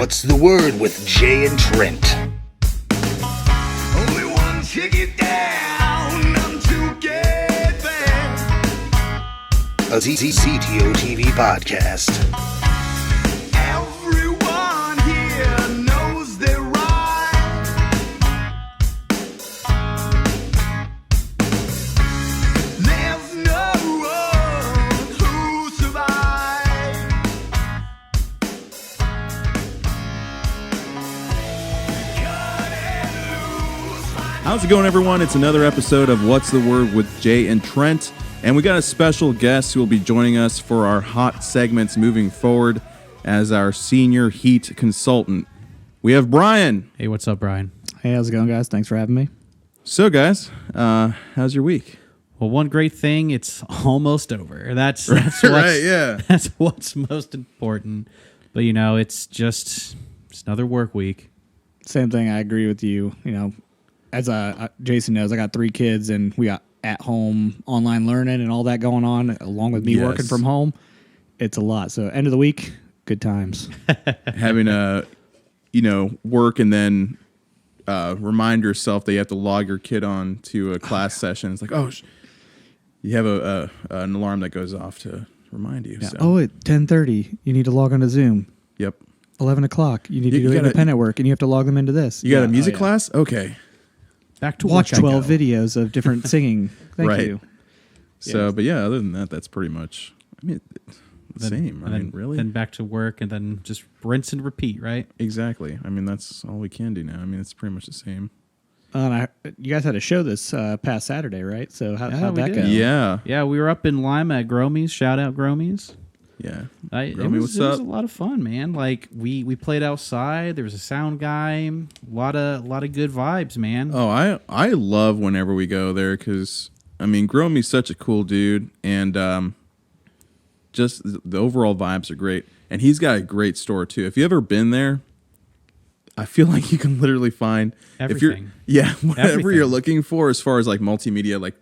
What's the Word with Jay and Trent? Only one ticket down, I'm together. A CTO TV podcast. Everyone here knows they're right. There's no one who survives. Cut and loose. How's it going, everyone? It's another episode of What's the Word with Jay and Trent, and we got a special guest who will be joining us for our hot segments moving forward as our senior heat consultant. We have Brian. Hey, what's up, Brian? Hey, how's it going, guys? Thanks for having me. So, guys, how's your week? Well, one great thing, it's almost over. That's what's, Right, yeah. That's what's most important. But, you know, it's just another work week. Same thing. I agree with you. You know, as Jason knows, I got 3 kids, and we got at-home online learning and all that going on, along with me Yes. working from home. It's a lot. So, end of the week, good times. Having a, work and then remind yourself that you have to log your kid on to a class session. It's like, you have an alarm that goes off to remind you. Yeah. So. Oh, at 10:30, you need to log on to Zoom. Yep. 11 o'clock, you need to You do gotta- independent work, and you have to log them into this. You got a music Oh, yeah. class? Okay. Back to Watch work I 12 go. videos of different singing. Thank Right. you. So, but yeah, other than that, that's pretty much, the same. Then, Really? Then back to work and then just rinse and repeat, right? Exactly. That's all we can do now. It's pretty much the same. And you guys had a show this past Saturday, right? So, how'd we that did. go? Yeah. Yeah, we were up in Lima at Gromies. Shout out Gromies. Yeah. It Gromy, was what's a up? lot of fun, man. Like we played outside. There was a sound guy. A lot of good vibes, man. Oh, I love whenever we go there because, Gromy's such a cool dude, and just the overall vibes are great. And he's got a great store, too. If you've ever been there, I feel like you can literally find Everything. whatever Everything. you're looking for as far as like multimedia, like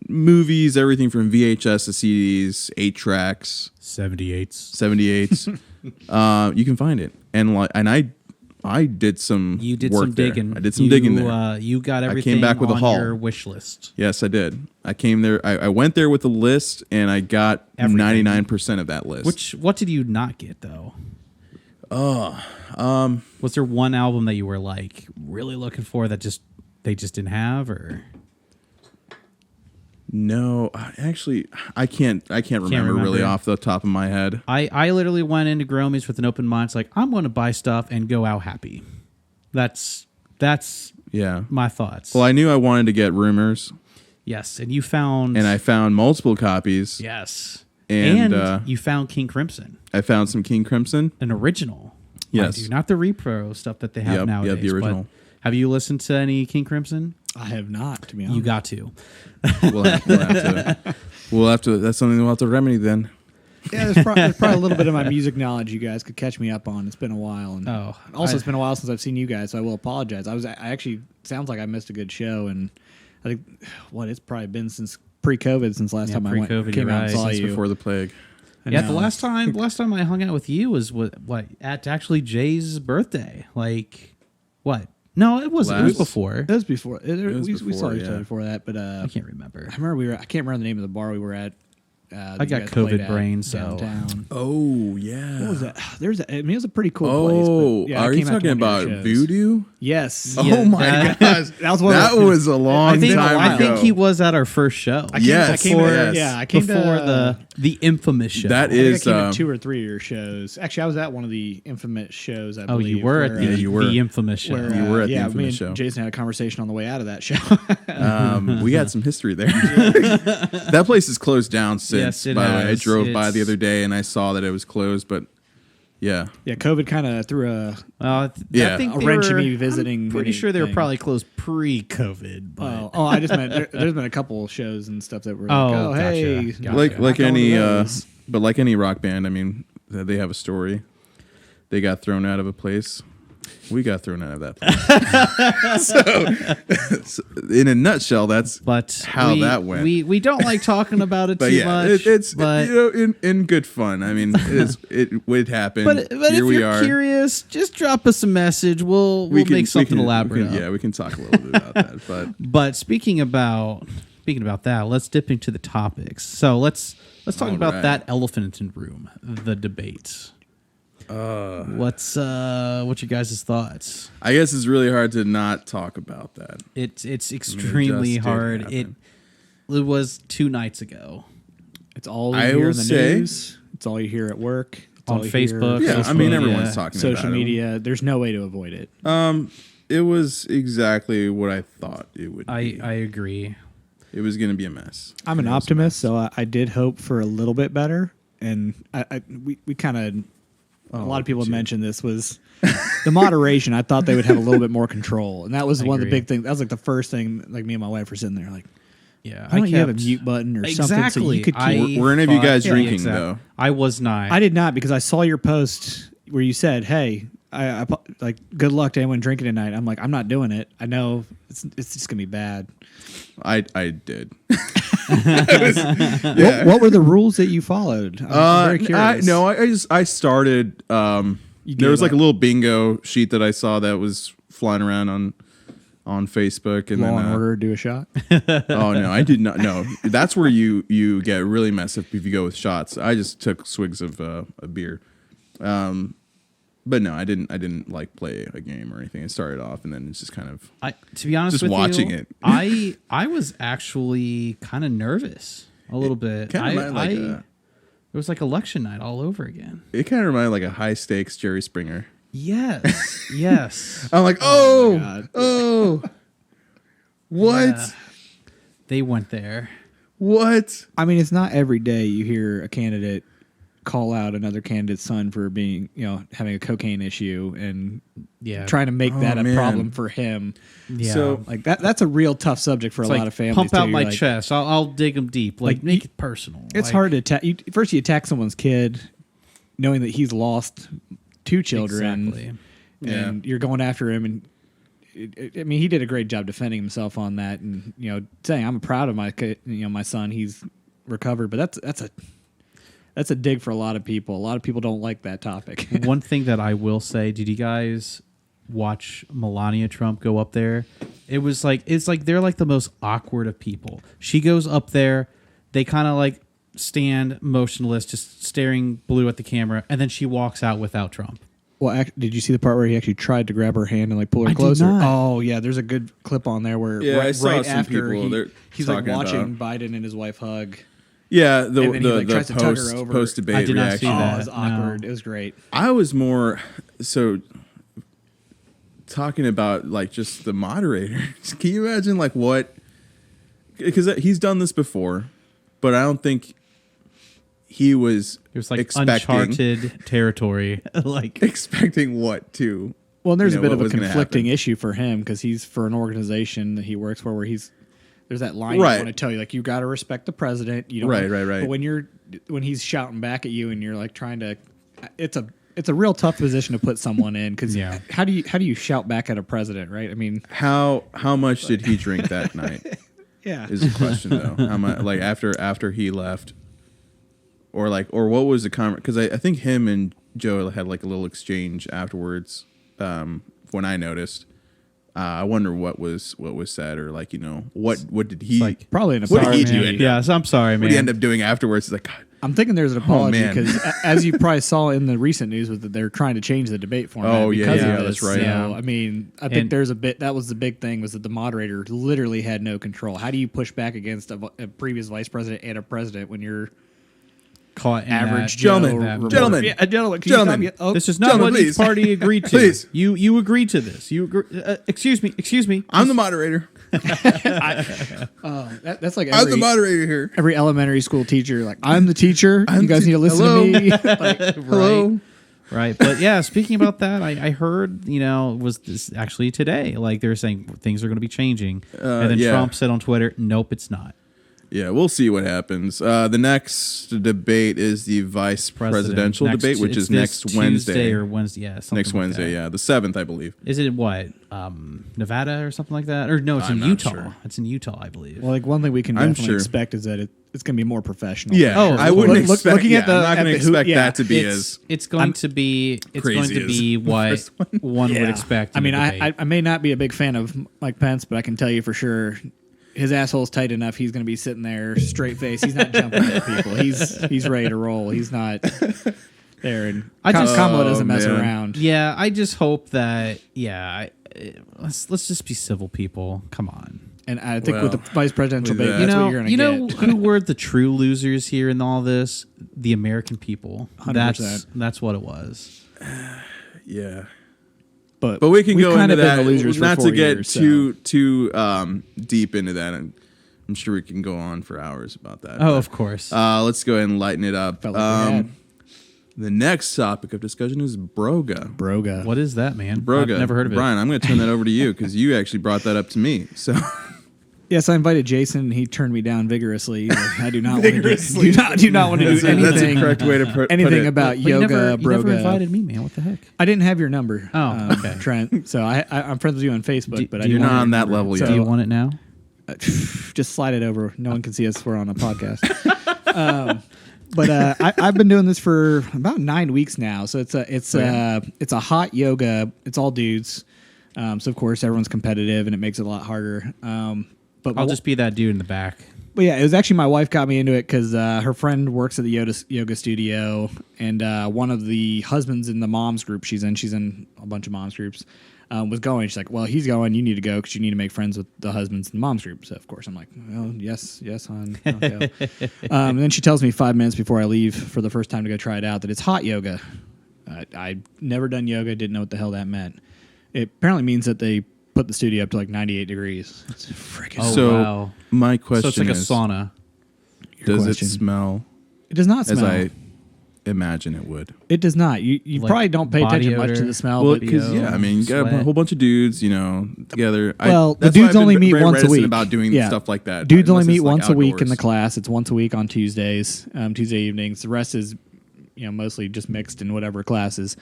movies, everything from VHS to CDs, 8-tracks, 78s. 78s. You can find it, and I did some. You did work some there. digging. I did some digging there. You got everything back with a on haul. your wish list. Yes, I did. I came there. I went there with a list, and I got Everything. 99% of that list. What did you not get though? Was there one album that you were like really looking for that they just didn't have, or No, actually, I can't remember really remember. off the top of my head. I literally went into Gromies with an open mind. It's like I'm going to buy stuff and go out happy. That's Yeah. my thoughts. Well, I knew I wanted to get Rumors, yes, and you found and I found multiple copies. yes, And, you found King Crimson. I found some King Crimson. An original. Yes. Mind you, not the repro stuff that they have Yep, nowadays. the original. But have you listened to any King Crimson? I have not, to be honest. You got to. We'll have to. That's something we'll have to remedy then. Yeah, there's probably a little bit of my music knowledge you guys could catch me up on. It's been a while, and it's been a while since I've seen you guys, so I will apologize. I actually sounds like I missed a good show, and I think it's probably been since pre-COVID since last time I pre-COVID, came you're out and right. saw Since you. before the plague. Yeah, the last time I hung out with you was what at actually Jay's birthday. Like what? No, it wasn't. It was before. It was before. was We saw before, each other yeah. before that, but I can't remember. I remember I can't remember the name of the bar we were at. I got COVID brain, so downtown. Oh yeah. What was that? It was a pretty cool Oh, place. But yeah, I are you came out to talking one of about your shows. Voodoo? Yes. Yeah, Oh my that- gosh, that was one of that the- was a long I think time ago. he was at our first show. Yes, before, yes. I came before to, the infamous show. That I think is I came to 2 or 3 of your shows. Actually, I was at one of the infamous shows. I oh, believe. you were at where, the, Yeah, you were. the infamous show. where, You were at the me infamous and show. Jason had a conversation on the way out of that show. We had some history there. That place is closed down since. Yes, it by the way, I has. drove by the It's- other day and I saw that it was closed, but yeah. Yeah, COVID kind of threw a. Yeah. I think A they wrench in were, me visiting I'm pretty sure they were anything. probably closed pre-COVID. But I just meant there's been a couple shows and stuff that were like, Oh, oh, gotcha. hey, Gotcha. Like knock on any those. but like any rock band, they have a story. They got thrown out of a place. We got thrown out of that place. so, in a nutshell, that's how that went. We don't like talking about it too much. It's but in good fun. I mean, it happened. But Here if you're curious, just drop us a message. We'll make something elaborate. We can talk a little bit about that. But speaking about that, let's dip into the topics. So let's talk about that elephant in the room, the debate. What's your guys' thoughts? I guess it's really hard to not talk about that. It's extremely hard. It was 2 nights ago. It's all you hear in the news. It's all you hear at work. It's on all you Facebook. Hear. Yeah, I mean everyone's talking about it. Social media. There's no way to avoid it. It was exactly what I thought it would be. I agree. It was going to be a mess. I'm an optimist, so I did hope for a little bit better. And we kind of, a lot of people have mentioned this was the moderation. I thought they would have a little bit more control. And that was one of the big things. That was like the first thing, like me and my wife were sitting there like, yeah, why don't you have a mute button or something so you could keep... Were any of you guys drinking, though? I was not. I did not, because I saw your post where you said, hey, I like, good luck to anyone drinking tonight. I'm like, I'm not doing it. I know it's just going to be bad. I did. What were the rules that you followed? I'm very curious. I started. There was like a little bingo sheet that I saw that was flying around on Facebook, and Law and Order, do a shot. Oh no, I did not. No, that's where you get really messed up if you go with shots. I just took swigs of a beer. But no, I didn't like play a game or anything. It started off, and then it's just kind of. To be honest, just watching it. I was actually kind of nervous a little bit. It was like election night all over again. It kind of reminded like a high stakes Jerry Springer. Yes, yes. I'm like, oh, what? Yeah. They went there. What? I mean, it's not every day you hear a candidate call out another candidate's son for being, having a cocaine issue and trying to make that a problem for him. Yeah. So like that's a real tough subject for a lot of families. Pump out too. my chest. I'll dig them deep. Like make it personal. It's hard to attack. First you attack someone's kid knowing that he's lost 2 children. Exactly. And you're going after him, and I mean, he did a great job defending himself on that, and saying I'm proud of my my son. He's recovered, but that's a dig for a lot of people. A lot of people don't like that topic. One thing that I will say: did you guys watch Melania Trump go up there? It's like they're like the most awkward of people. She goes up there, they kind of like stand motionless, just staring blue at the camera, and then she walks out without Trump. Well, did you see the part where he actually tried to grab her hand and like pull her closer? Did not. Oh yeah, there's a good clip on there where right after he's like watching Biden and his wife hug. Yeah, the post debate I did not reaction. see that. It was awkward. No. It was great. I was more so talking about like just the moderator. Can you imagine like what? Because he's done this before, but I don't think he was. It was like uncharted territory. Like expecting what too. Well, and there's a bit of a conflicting issue for him because he's for an organization that he works for where there's that line you want to tell you, like, you got to respect the president. You don't right. But when he's shouting back at you and you're like trying to, it's a real tough position to put someone in because how do you shout back at a president, right? I mean, how much did he drink that night? Yeah, is the question though. How much, like after he left, or what was the comment? Because I think him and Joe had like a little exchange afterwards. When I noticed. I wonder what was said, or like what did he like probably an apology? What did he do? Yeah, so I'm sorry, man. What did he end up doing afterwards? It's like, God. I'm thinking there's an apology because as you probably saw in the recent news, was that they're trying to change the debate format. Because of this. That's right. So, I mean, I think there's a bit. That was the big thing, was that the moderator literally had no control. How do you push back against a previous vice president and a president when you're caught in average gentlemen? Gentlemen. This is not what each party agreed to. Please. You agreed to this. You agree, excuse me. I'm the moderator. That's like I'm the moderator here. Every elementary school teacher, like, I'm the teacher. You guys need to listen to me. Like, hello. Right. But yeah, speaking about that, I heard, was this actually today? Like, they're saying things are going to be changing. And then Trump said on Twitter, nope, it's not. Yeah, we'll see what happens. The next debate is the vice presidential debate, which is next Wednesday. Tuesday or Wednesday, yeah. Next Wednesday, yeah. The 7th, I believe. Is it what? Nevada or something like that? Or no, it's in Utah. Sure. It's in Utah, I believe. Well, like one thing we can definitely expect is that it's going to be more professional. Yeah, I wouldn't expect. Looking at the, I'm not going to expect that to be it's going to be what one would expect. I mean, I may not be a big fan of Mike Pence, but I can tell you for sure, his asshole's tight enough. He's going to be sitting there straight face. He's not jumping at people. He's ready to roll. He's not there. And Kamala doesn't mess around. Yeah, I just hope that. Yeah, let's just be civil people. Come on. And I think with the vice presidential debate, that's what you're going to get. Who were the true losers here in all this? The American people. 100%. That's what it was. Yeah. But we can go into that. Not to get years, too deep into that. I'm sure we can go on for hours about that. Oh, of course. Let's go ahead and lighten it up. The next topic of discussion is Broga. What is that, man? Broga. I've never heard of it. Brian, I'm going to turn that over to you because you actually brought that up to me. So. Yes, I invited Jason, and he turned me down vigorously. I do not want to do not want to do anything. That's the correct way to put anything it. about But yoga, you Broga. never invited me, man. What the heck? I didn't have your number. Oh, okay. Trent. So I'm friends with you on Facebook, but you're not on that level yet. Do you want it now? Just slide it over. No one can see us. We're on a podcast. But I've been doing this for about 9 weeks now. So it's a hot yoga. It's all dudes. So of course everyone's competitive, and it makes it a lot harder. But I'll just be that dude in the back. But yeah, it was actually my wife got me into it because her friend works at the yoga studio, and one of the husbands in the moms group she's in a bunch of moms groups, was going. She's like, well, he's going. You need to go because you need to make friends with the husbands in the moms group. So of course I'm like, well, yes, hon. I'll go. And then she tells me 5 minutes before I leave for the first time to go try it out that it's hot yoga. I'd never done yoga, didn't know what the hell that meant. It apparently means that they put the studio up to like 98 degrees. It's freaking. So my question is, so it's like a sauna. Does it smell? It does not smell. As I imagine it would. It does not. You Like probably don't pay attention much to the smell. Well, but because I mean, you got a whole bunch of dudes, together. Well, the that's why dudes I've only been meet very once a reticent week about doing stuff like that. Dudes only unless meet it's, like, once a week in the outdoors. class. It's once a week on Tuesdays, Tuesday evenings. The rest is, mostly just mixed in whatever classes.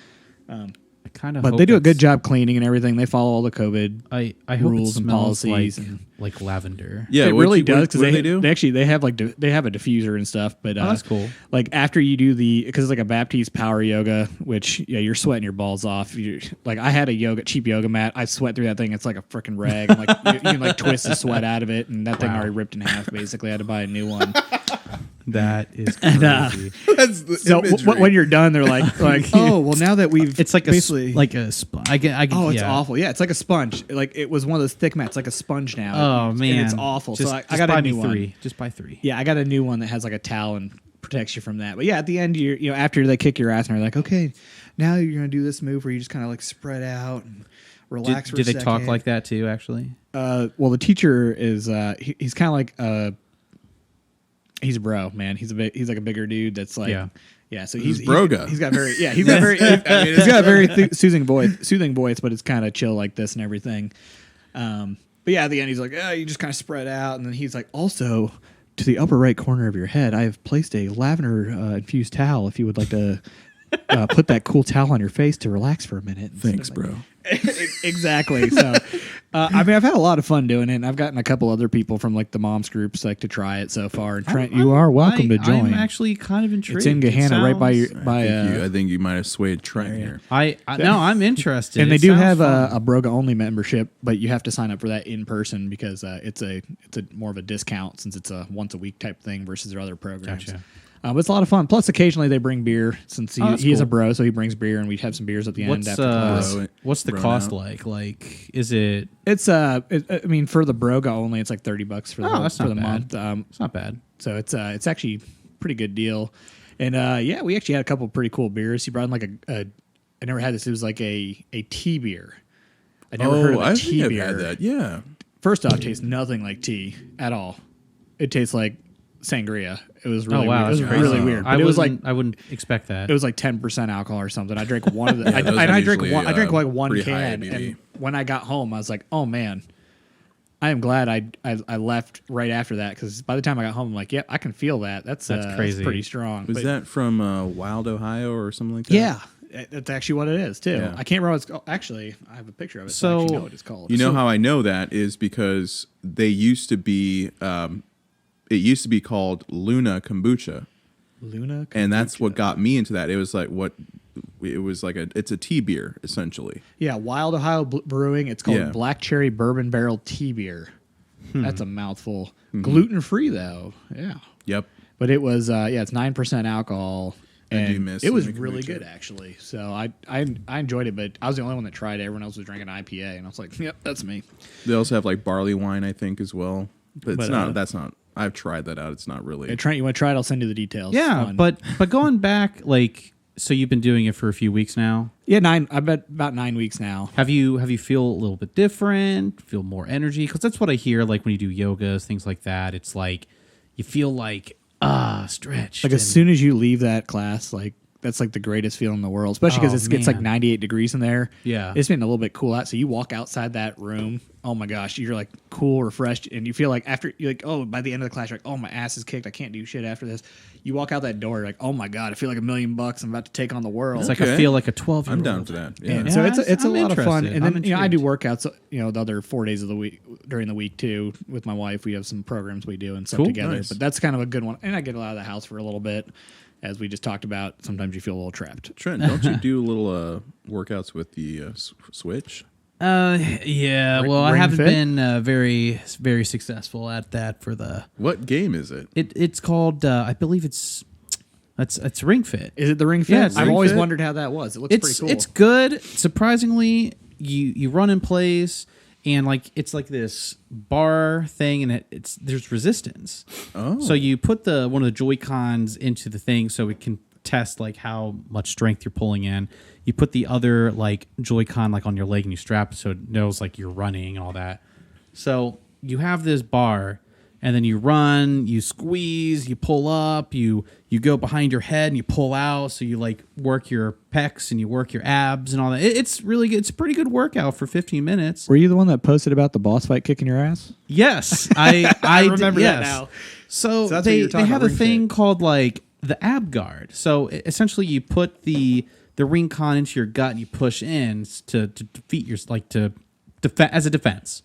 I kind of. But they do a good job cleaning and everything. They follow all the COVID I hope rules it and smells policies. like lavender. Yeah, it really does because they do. They have they have a diffuser and stuff. But that's cool. Like after you do because it's like a Baptiste power yoga, which you're sweating your balls off. Like I had a cheap yoga mat. I sweat through that thing. It's like a freaking rag. And like you can like twist the sweat out of it, and that thing already ripped in half. Basically, I had to buy a new one. That is crazy. That's the So when you're done, they're like, oh well, now that we've It's like basically a sponge. it's awful. Yeah, it's like a sponge. Like it was one of those thick mats, like a sponge now. Oh And man, it's awful. Just, So I just got buy a new me one. 3. Just buy 3. Yeah, I got a new one that has like a towel and protects you from that. But yeah, at the end, after they kick your ass and they're like, okay, now you're gonna do this move where you just kind of like spread out and relax. Did they talk like that too? Actually, well, the teacher is he's kind of like he's a bro, man. He's like a bigger dude that's like yeah. So he's Broga. He's got very he's got very he's got a very soothing voice, but it's kind of chill like this and everything. But yeah, at the end he's like, you just kind of spread out, and then he's like, also to the upper right corner of your head, I have placed a lavender infused towel. If you would like to put that cool towel on your face to relax for a minute. Thanks, bro. Exactly. So, I mean, I've had a lot of fun doing it, and I've gotten a couple other people from like the moms groups to try it so far. And Trent, you are welcome to join. I'm actually kind of intrigued. It's in Gahanna, right by I think you might have swayed Trent here. I'm interested. And they do have a Broga only membership, but you have to sign up for that in person because it's a more of a discount since it's a once a week type thing versus their other programs. Gotcha. But it's a lot of fun. Plus, occasionally they bring beer since he is a cool. bro, so he brings beer, and we have some beers at the end after class. What's the Bro cost out. like? Like, is it? It's I mean, for the Broga only, it's like $30 for the bad. month. It's not bad. So it's actually a pretty good deal. And we actually had a couple of pretty cool beers. He brought in like I never had this. It was like a tea beer. I never heard of a tea beer. I've had that. Yeah. First off, it tastes nothing like tea at all. It tastes like sangria. It was really weird. It was that's crazy. really weird. But it was like I wouldn't expect that. it was like 10% alcohol or something. I drank one of the those are I drank usually, like one pretty high can, ABV. and when I got home I was like, "Oh man. I am glad I left right after that, because by the time I got home, I'm like, yep, I can feel that. That's crazy. That's pretty strong. Was that from Wild, Ohio or something like that? Yeah. That's actually what it is, too. Yeah. I can't remember what it's called. Actually, I have a picture of it, so I actually know what it's called. You know how I know that is because they used to be, it used to be called Luna Kombucha. Luna Kombucha. And that's what got me into that. It was like it's a tea beer, essentially. Yeah, Wild Ohio Brewing. It's called Black Cherry Bourbon Barrel Tea Beer. That's a mouthful. Mm-hmm. Gluten-free, though. Yeah. Yep. But it was, it's 9% alcohol. And I do miss it was really good, actually. So I enjoyed it, but I was the only one that tried it. Everyone else was drinking IPA, and I was like, yep, that's me. They also have like barley wine, I think, as well. But it's not. That's not. I've tried that out. It's not really. Hey, Trent, you want to try it? I'll send you the details. Yeah, but going back, like, so you've been doing it for a few weeks now. Yeah, I bet about 9 weeks now. Have you feel a little bit different? Feel more energy? Because that's what I hear. Like when you do yogas, things like that. It's like you feel like stretched. Like as soon as you leave that class, like that's like the greatest feeling in the world, especially because it gets like 98 degrees in there. Yeah. It's been a little bit cool out. So you walk outside that room. Oh my gosh, you're like cool, refreshed, and you feel like after you're like, oh, by the end of the class, you're like, oh, my ass is kicked. I can't do shit after this. You walk out that door, you're like, oh my god, I feel like $1 million. I'm about to take on the world. It's like I feel like a 12-year-old. I'm down for that. Yeah. So it's a lot of fun. And then I do workouts. The other 4 days of the week during the week too with my wife. We have some programs we do and stuff together. Nice. But that's kind of a good one. And I get out of the house for a little bit. As we just talked about, sometimes you feel a little trapped. Trent, don't you do little workouts with the Switch? Yeah. Well, I haven't been very, very successful at that for the. What game is it? It's called. I believe it's Ring Fit. Is it the Ring Fit? Yeah, I've always wondered how that was. It looks pretty cool. It's good. Surprisingly, you run in place. And like it's like this bar thing, and there's resistance. Oh, so you put one of the Joy-Cons into the thing, so it can test like how much strength you're pulling in. You put the other like Joy-Con like on your leg, and you strap it so it knows like you're running and all that. So you have this bar, and then you run, you squeeze, you pull up, you go behind your head and you pull out. So you like work your pecs and you work your abs and all that. It's really good. It's a pretty good workout for 15 minutes. Were you the one that posted about the boss fight kicking your ass? Yes, I remember that now. So they have a thing called like the ab guard. So essentially, you put the ring con into your gut and you push in to defeat your as a defense.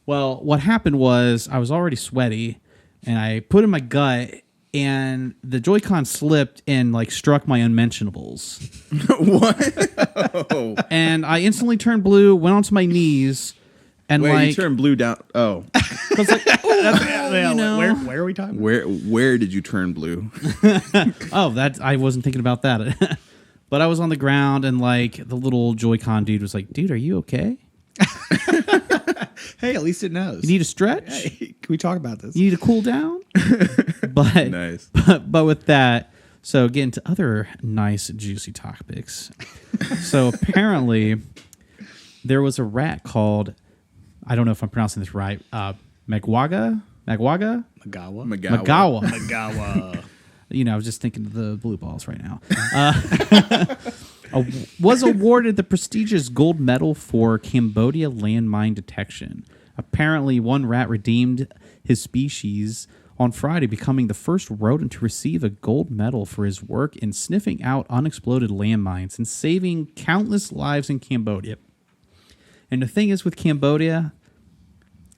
Well, what happened was I was already sweaty, and I put in my gut, and the Joy-Con slipped and like struck my unmentionables. What? Oh. And I instantly turned blue, went onto my knees, and Wait, like you turned blue down. Oh, I was like, where are we talking? Where did you turn blue? Oh, I wasn't thinking about that. But I was on the ground, and like the little Joy-Con dude was like, "Dude, are you okay? Hey, at least it knows. You need a stretch? Hey, can we talk about this? You need to cool down?" But nice. But with that, so getting to other nice juicy topics. So apparently, there was a rat called, I don't know if I'm pronouncing this right, Magawa. I was just thinking of the blue balls right now. Was awarded the prestigious gold medal for Cambodia landmine detection. Apparently, one rat redeemed his species on Friday, becoming the first rodent to receive a gold medal for his work in sniffing out unexploded landmines and saving countless lives in Cambodia. And the thing is with Cambodia,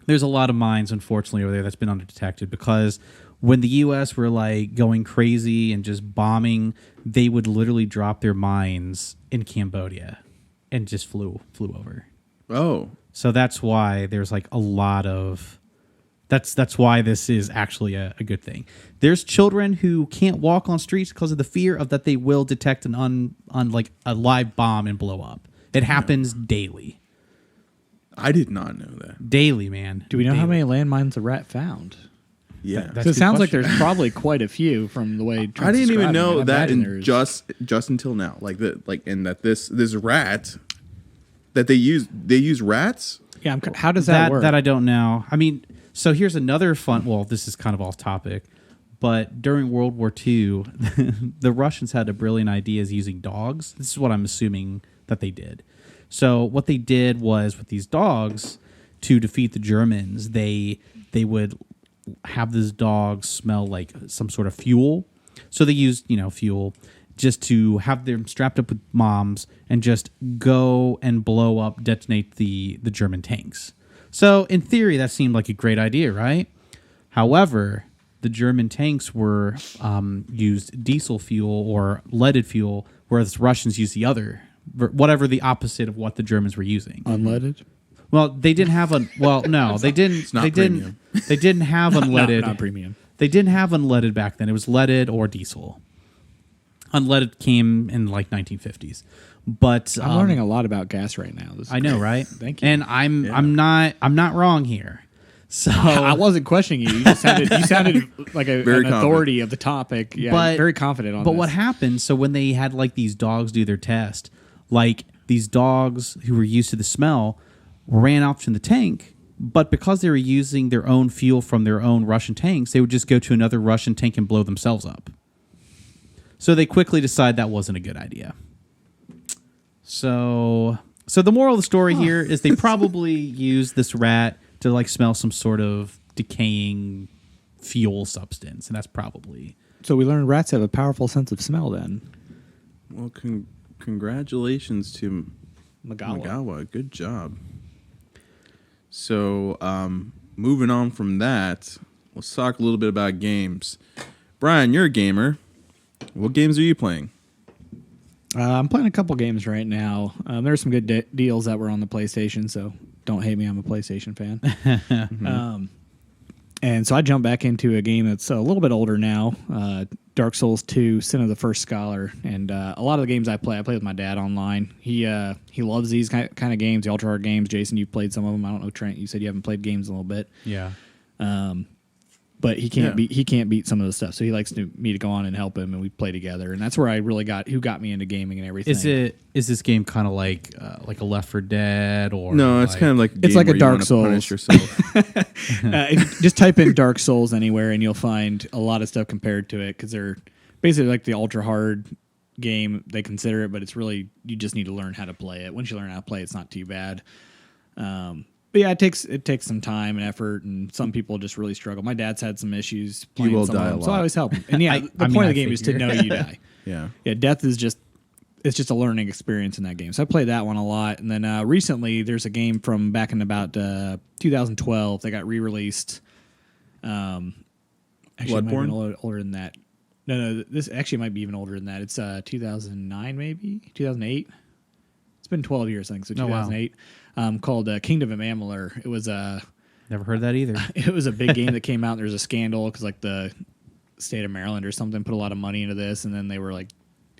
there's a lot of mines, unfortunately, over there that's been undetected because when the U.S. were like going crazy and just bombing, they would literally drop their mines in Cambodia and just flew over. Oh. So that's why there's like a lot of... That's why this is actually a good thing. There's children who can't walk on streets because of the fear of that they will detect an like a live bomb and blow up. It happens daily. I did not know that. Daily, man. Do we know daily. how many landmines the rat found? Yeah. So it sounds like there's probably quite a few from the way I didn't even know that just until now. And that this rat that they use rats? Yeah, how does that work? That I don't know. I mean, so here's another fun... Well, this is kind of off topic, but during World War II, the Russians had a brilliant idea as using dogs. This is what I'm assuming that they did. So what they did was with these dogs to defeat the Germans, they would have these dogs smell like some sort of fuel. So they used, fuel just to have them strapped up with bombs and just go and blow up, detonate the German tanks. So in theory, that seemed like a great idea, right? However, the German tanks were used diesel fuel or leaded fuel, whereas the Russians used the other, whatever the opposite of what the Germans were using. Unleaded? Well, they didn't have no, they didn't. It's not they premium. didn't. They didn't have unleaded. Not premium. They didn't have unleaded back then. It was leaded or diesel. Unleaded came in like 1950s. But I'm learning a lot about gas right now. This is I know, great. right? Thank you. And I'm not wrong here. So I wasn't questioning you. You sounded like an Very authority of the topic. Yeah, very confident on But this. what happened? So when they had like these dogs do their test, like these dogs who were used to the smell ran off to the tank, but because they were using their own fuel from their own Russian tanks, they would just go to another Russian tank and blow themselves up. So they quickly decided that wasn't a good idea. So the moral of the story here is they probably used this rat to like smell some sort of decaying fuel substance, and that's probably. So we learned rats have a powerful sense of smell then. Well, congratulations to Magawa. Good job. So, moving on from that, let's talk a little bit about games. Brian, you're a gamer. What games are you playing? I'm playing a couple games right now. There's some good deals that were on the PlayStation, so don't hate me. I'm a PlayStation fan. And so I jumped back into a game that's a little bit older now, Dark Souls 2, Sin of the First Scholar. And a lot of the games I play with my dad online. He loves these kind of games, the ultra hard games. Jason, you've played some of them. I don't know, Trent, you said you haven't played games in a little bit. Yeah. But he can't beat some of the stuff, so he likes me to go on and help him, and we play together, and that's where I really got me into gaming and everything. Is this game kind of like a Left 4 Dead or No, it's kind of like a game it's like where a Dark you Souls. punish yourself. If you just type in Dark Souls anywhere, and you'll find a lot of stuff compared to it because they're basically like the ultra hard game they consider it, but it's really you just need to learn how to play it. Once you learn how to play, it's not too bad. But yeah, it takes some time and effort, and some people just really struggle. My dad's had some issues playing will some of die them, a so I lot. always help him. And yeah, the point of the game is to know you die. Yeah. Yeah, death is just a learning experience in that game. So I played that one a lot, and then recently there's a game from back in about 2012 that got re-released. Actually, it might be older than that. No, this actually might be even older than that. It's 2009, maybe 2008. It's been 12 years, I think. So 2008. Called Kingdom of Amalur. It was Never heard that either. it was a big game that came out. And there was a scandal because like the state of Maryland or something put a lot of money into this, and then they were like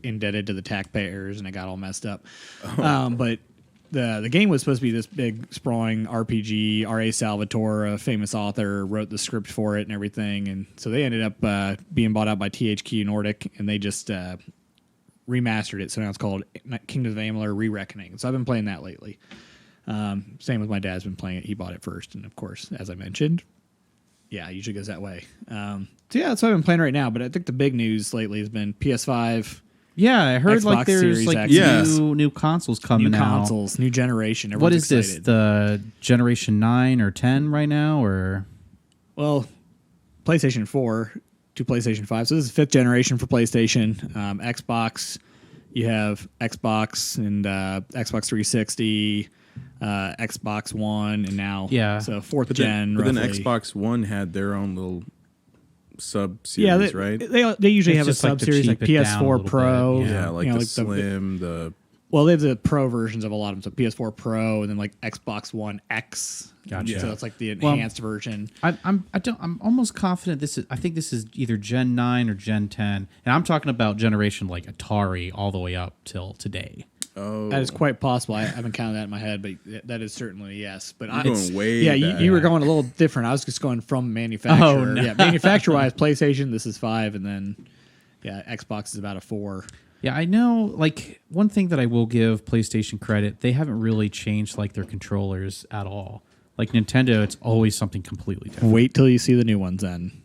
indebted to the taxpayers, and it got all messed up. But the game was supposed to be this big sprawling RPG. R.A. Salvatore, a famous author, wrote the script for it and everything, and so they ended up being bought out by THQ Nordic, and they just remastered it. So now it's called Kingdom of Amalur: Re-Reckoning. So I've been playing that lately. Same with my dad's been playing it. He bought it first, and of course, as I mentioned, yeah, it usually goes that way. So yeah, that's what I've been playing right now. But I think the big news lately has been PS5. Yeah, I heard Xbox like there's Series like X. new consoles coming New out. consoles, new generation. What Everyone's is excited. this? The generation 9 or 10 right now, or Well, PlayStation 4 to PlayStation 5. So this is 5th generation for PlayStation. Xbox, you have Xbox and Xbox 360, Xbox One, and now so 4th gen. But then roughly. Xbox One had their own little sub-series, right? They usually It's have a just like to sub-series like cheap it down a PS4 little Pro. bit, Yeah, like you know, the like Slim, well, they have the Pro versions of a lot of them. So PS4 Pro, and then like Xbox One X. Gotcha. So it's like the enhanced version. I'm almost confident I think this is either Gen 9 or Gen 10, and I'm talking about generation like Atari all the way up till today. Oh, That is quite possible. I haven't counted that in my head, but that is certainly yes. But You're going way yeah, back. you were going a little different. I was just going from manufacturer. Oh, no. Yeah, manufacturer-wise, PlayStation, this is 5, and then Xbox is about a 4. Yeah, I know. Like one thing that I will give PlayStation credit, they haven't really changed like their controllers at all. Like Nintendo, it's always something completely different. Wait till you see the new ones. Then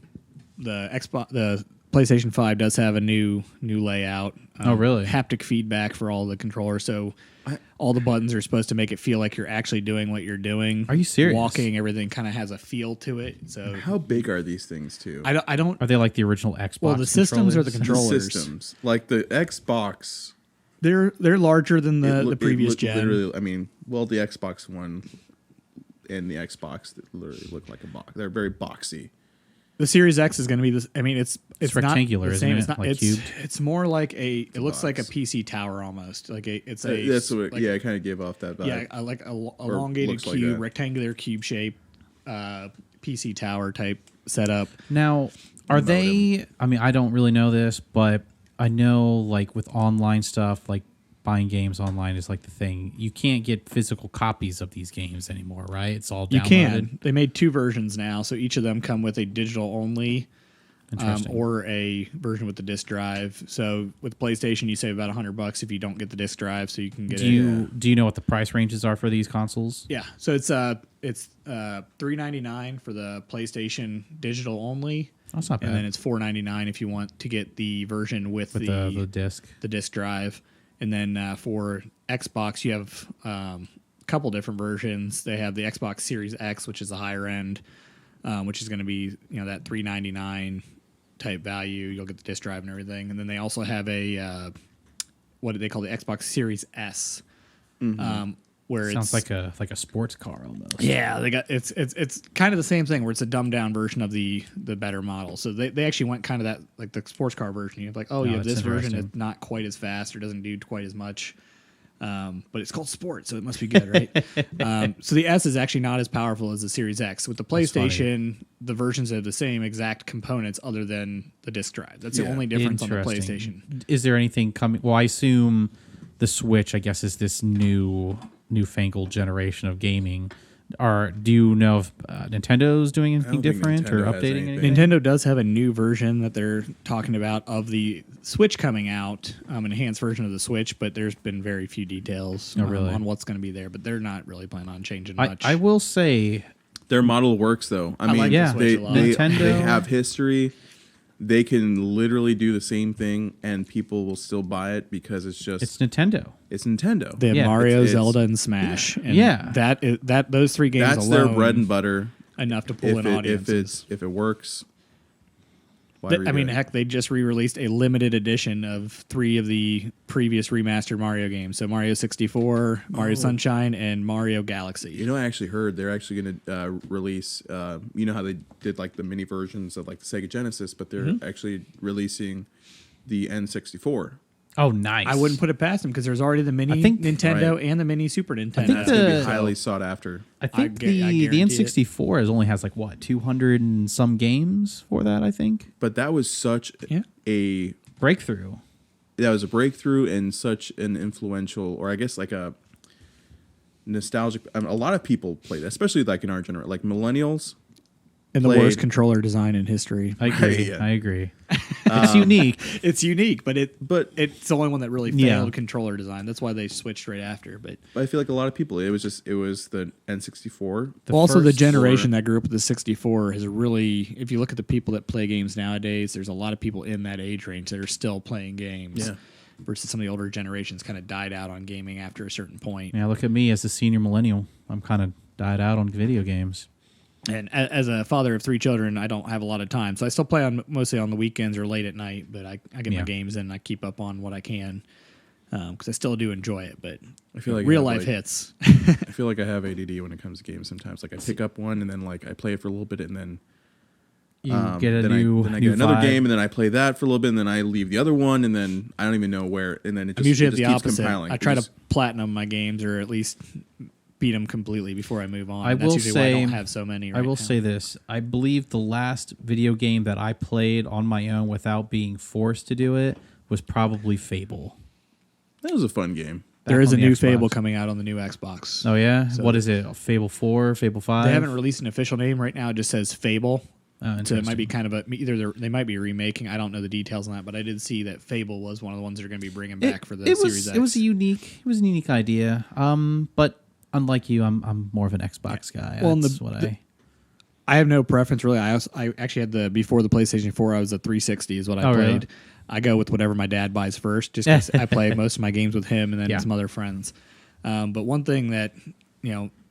the PlayStation 5 does have a new layout. Oh, really? Haptic feedback for all the controllers. So all the buttons are supposed to make it feel like you're actually doing what you're doing. Are you serious? Walking, everything kind of has a feel to it. So How big are these things too? I don't. Are they like the original Xbox? Well, the systems or the controllers. The systems, like the Xbox. They're larger than the previous gen. Literally, I mean, well, the Xbox One and the Xbox that literally look like a box. They're very boxy. The Series X is going to be this. I mean, it's rectangular, not the isn't same. it? It's not. Like it's cubed? it's more like it looks box. like a PC tower almost. Like it's a. That's what. like, Yeah, I kind of gave off that vibe. Yeah, like a elongated looks like cube, that. rectangular cube shape, PC tower type setup. Now, are they? I mean, I don't really know this, but I know like with online stuff, like buying games online is like the thing. You can't get physical copies of these games anymore, right? It's all downloaded. You can. They made 2 versions now, so each of them come with a digital only. Interesting. Or a version with the disc drive. So with PlayStation, you save about $100 if you don't get the disc drive, so you can get Do you know what the price ranges are for these consoles? Yeah, so it's $399 for the PlayStation digital only. That's not bad. And then it's $499 if you want to get the version with the disc. the disc drive. And then for Xbox, you have a couple different versions. They have the Xbox Series X, which is the higher end, which is going to be that $399 type value. You'll get the disc drive and everything. And then they also have a what do they call the Xbox Series S, where Sounds it's like a sports car almost. yeah, they got it's kind of the same thing where it's a dumbed down version of the better model. So they actually went kind of that like the sports car version. You have like, oh, you have that's this version interesting. that's not quite as fast or doesn't do quite as much. But it's called Sport, so it must be good, right? So the S is actually not as powerful as the Series X. With the PlayStation, the versions have the same exact components other than the disc drive. That's the only difference on the Interesting. PlayStation. Is there anything coming? Well, I assume the Switch, I guess, is this newfangled generation of gaming. Do you know if Nintendo's doing anything don't think different or Nintendo has updating anything. anything? Nintendo does have a new version that they're talking about of the Switch coming out, an enhanced version of the Switch, but there's been very few details really? on what's going to be there. But they're not really planning on changing I, much. I will say, Their model works though. I mean, like the Yeah. Switch a lot. they Nintendo- have history. They can literally do the same thing, and people will still buy it because it's Nintendo. It's Nintendo. They have Yeah. Mario, It's- Zelda, and Smash. And Yeah. that those 3 games That's alone their bread and butter. enough to pull in audiences. If it works, why I mean, redo it? heck, they just re-released a limited edition of 3 of the previous remastered Mario games. So Mario 64, Mario Sunshine, and Mario Galaxy. You know, I actually heard they're actually going to release. You know how they did like the mini versions of like the Sega Genesis, but they're actually releasing the N64. Oh, nice. I wouldn't put it past them because there's already the mini I think- Nintendo Right. and the mini Super Nintendo. think That's going to be the- highly sought after. I think I the guarantee it. N64 only has like what 200 and some games for that. I think But that was such Yeah. a breakthrough. that was a breakthrough and such an influential, or I guess like a nostalgic. I mean, a lot of people played, especially like in our generation, like millennials. and the played- worst controller design in history. I agree. Yeah. I agree. It's unique. It's unique, but it's the only one that really failed Yeah. controller design. That's why they switched right after. But But I feel like a lot of people, it was the N64. also the first generation that grew up with the 64 has really, if you look at the people that play games nowadays, there's a lot of people in that age range that are still playing games. Yeah. Versus some of the older generations kind of died out on gaming after a certain point. Yeah, look at me as a senior millennial. I'm kind of died out on video games. And as a father of 3 children, I don't have a lot of time, so I still play mostly on the weekends or late at night. But I get my Yeah. games in, and I keep up on what I can because I still do enjoy it. But I feel like real I have, life hits. I feel like I have ADD when it comes to games. Sometimes, like I pick up one and then like I play it for a little bit, and then You get a then new, I new get another vibe. game, and then I play that for a little bit, and then I leave the other one, and then I don't even know where, and then it I'm just, usually it at just the keeps opposite. compiling. I It try just- to platinum my games or at least beat them completely before I move on. I And that's will usually why I say- don't have so many. I will now. say this. I believe the last video game that I played on my own without being forced to do it was probably Fable. That was a fun game. there back is a on the new Xbox. Fable coming out on the new Xbox. Oh, yeah? So- What is it? Fable 4? Fable 5? They haven't released an official name right now. It just says Fable. Oh, So it might be interesting. kind of they might be remaking. I don't know the details on that, but I did see that Fable was one of the ones they're going to be bringing back for the Series X. It was a unique idea. But unlike you, I'm more of an Xbox guy. Well, and That's what I have no preference really. I actually had before the PlayStation 4. I was a 360 is what I played. Really? I go with whatever my dad buys first, just because I play most of my games with him and then some other friends. But one thing that